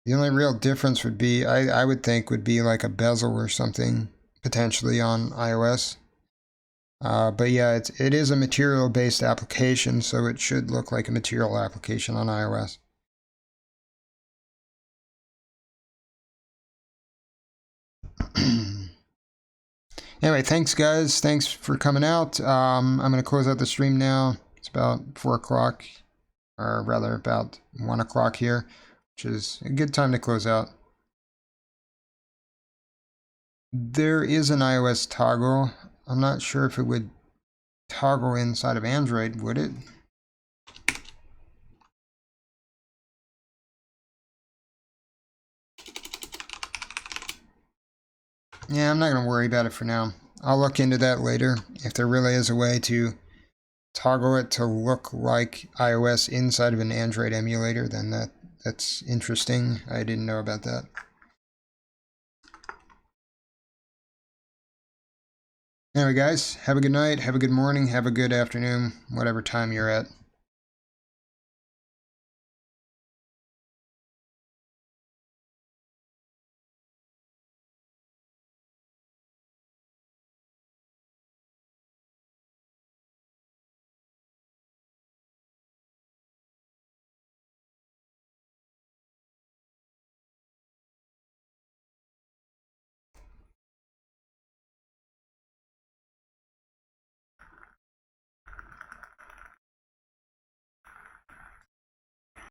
the only real difference would be, I would think, would be like a bezel or something potentially on iOS. But yeah, it is a material-based application, so it should look like a material application on iOS. Anyway, thanks guys. Thanks for coming out. I'm going to close out the stream now. It's about 4 o'clock, or rather about 1 o'clock here, which is a good time to close out. There is an iOS toggle. I'm not sure if it would toggle inside of Android, would it? Yeah, I'm not going to worry about it for now. I'll look into that later. If there really is a way to toggle it to look like iOS inside of an Android emulator, then that's interesting. I didn't know about that. Anyway, guys, have a good night, have a good morning, have a good afternoon, whatever time you're at.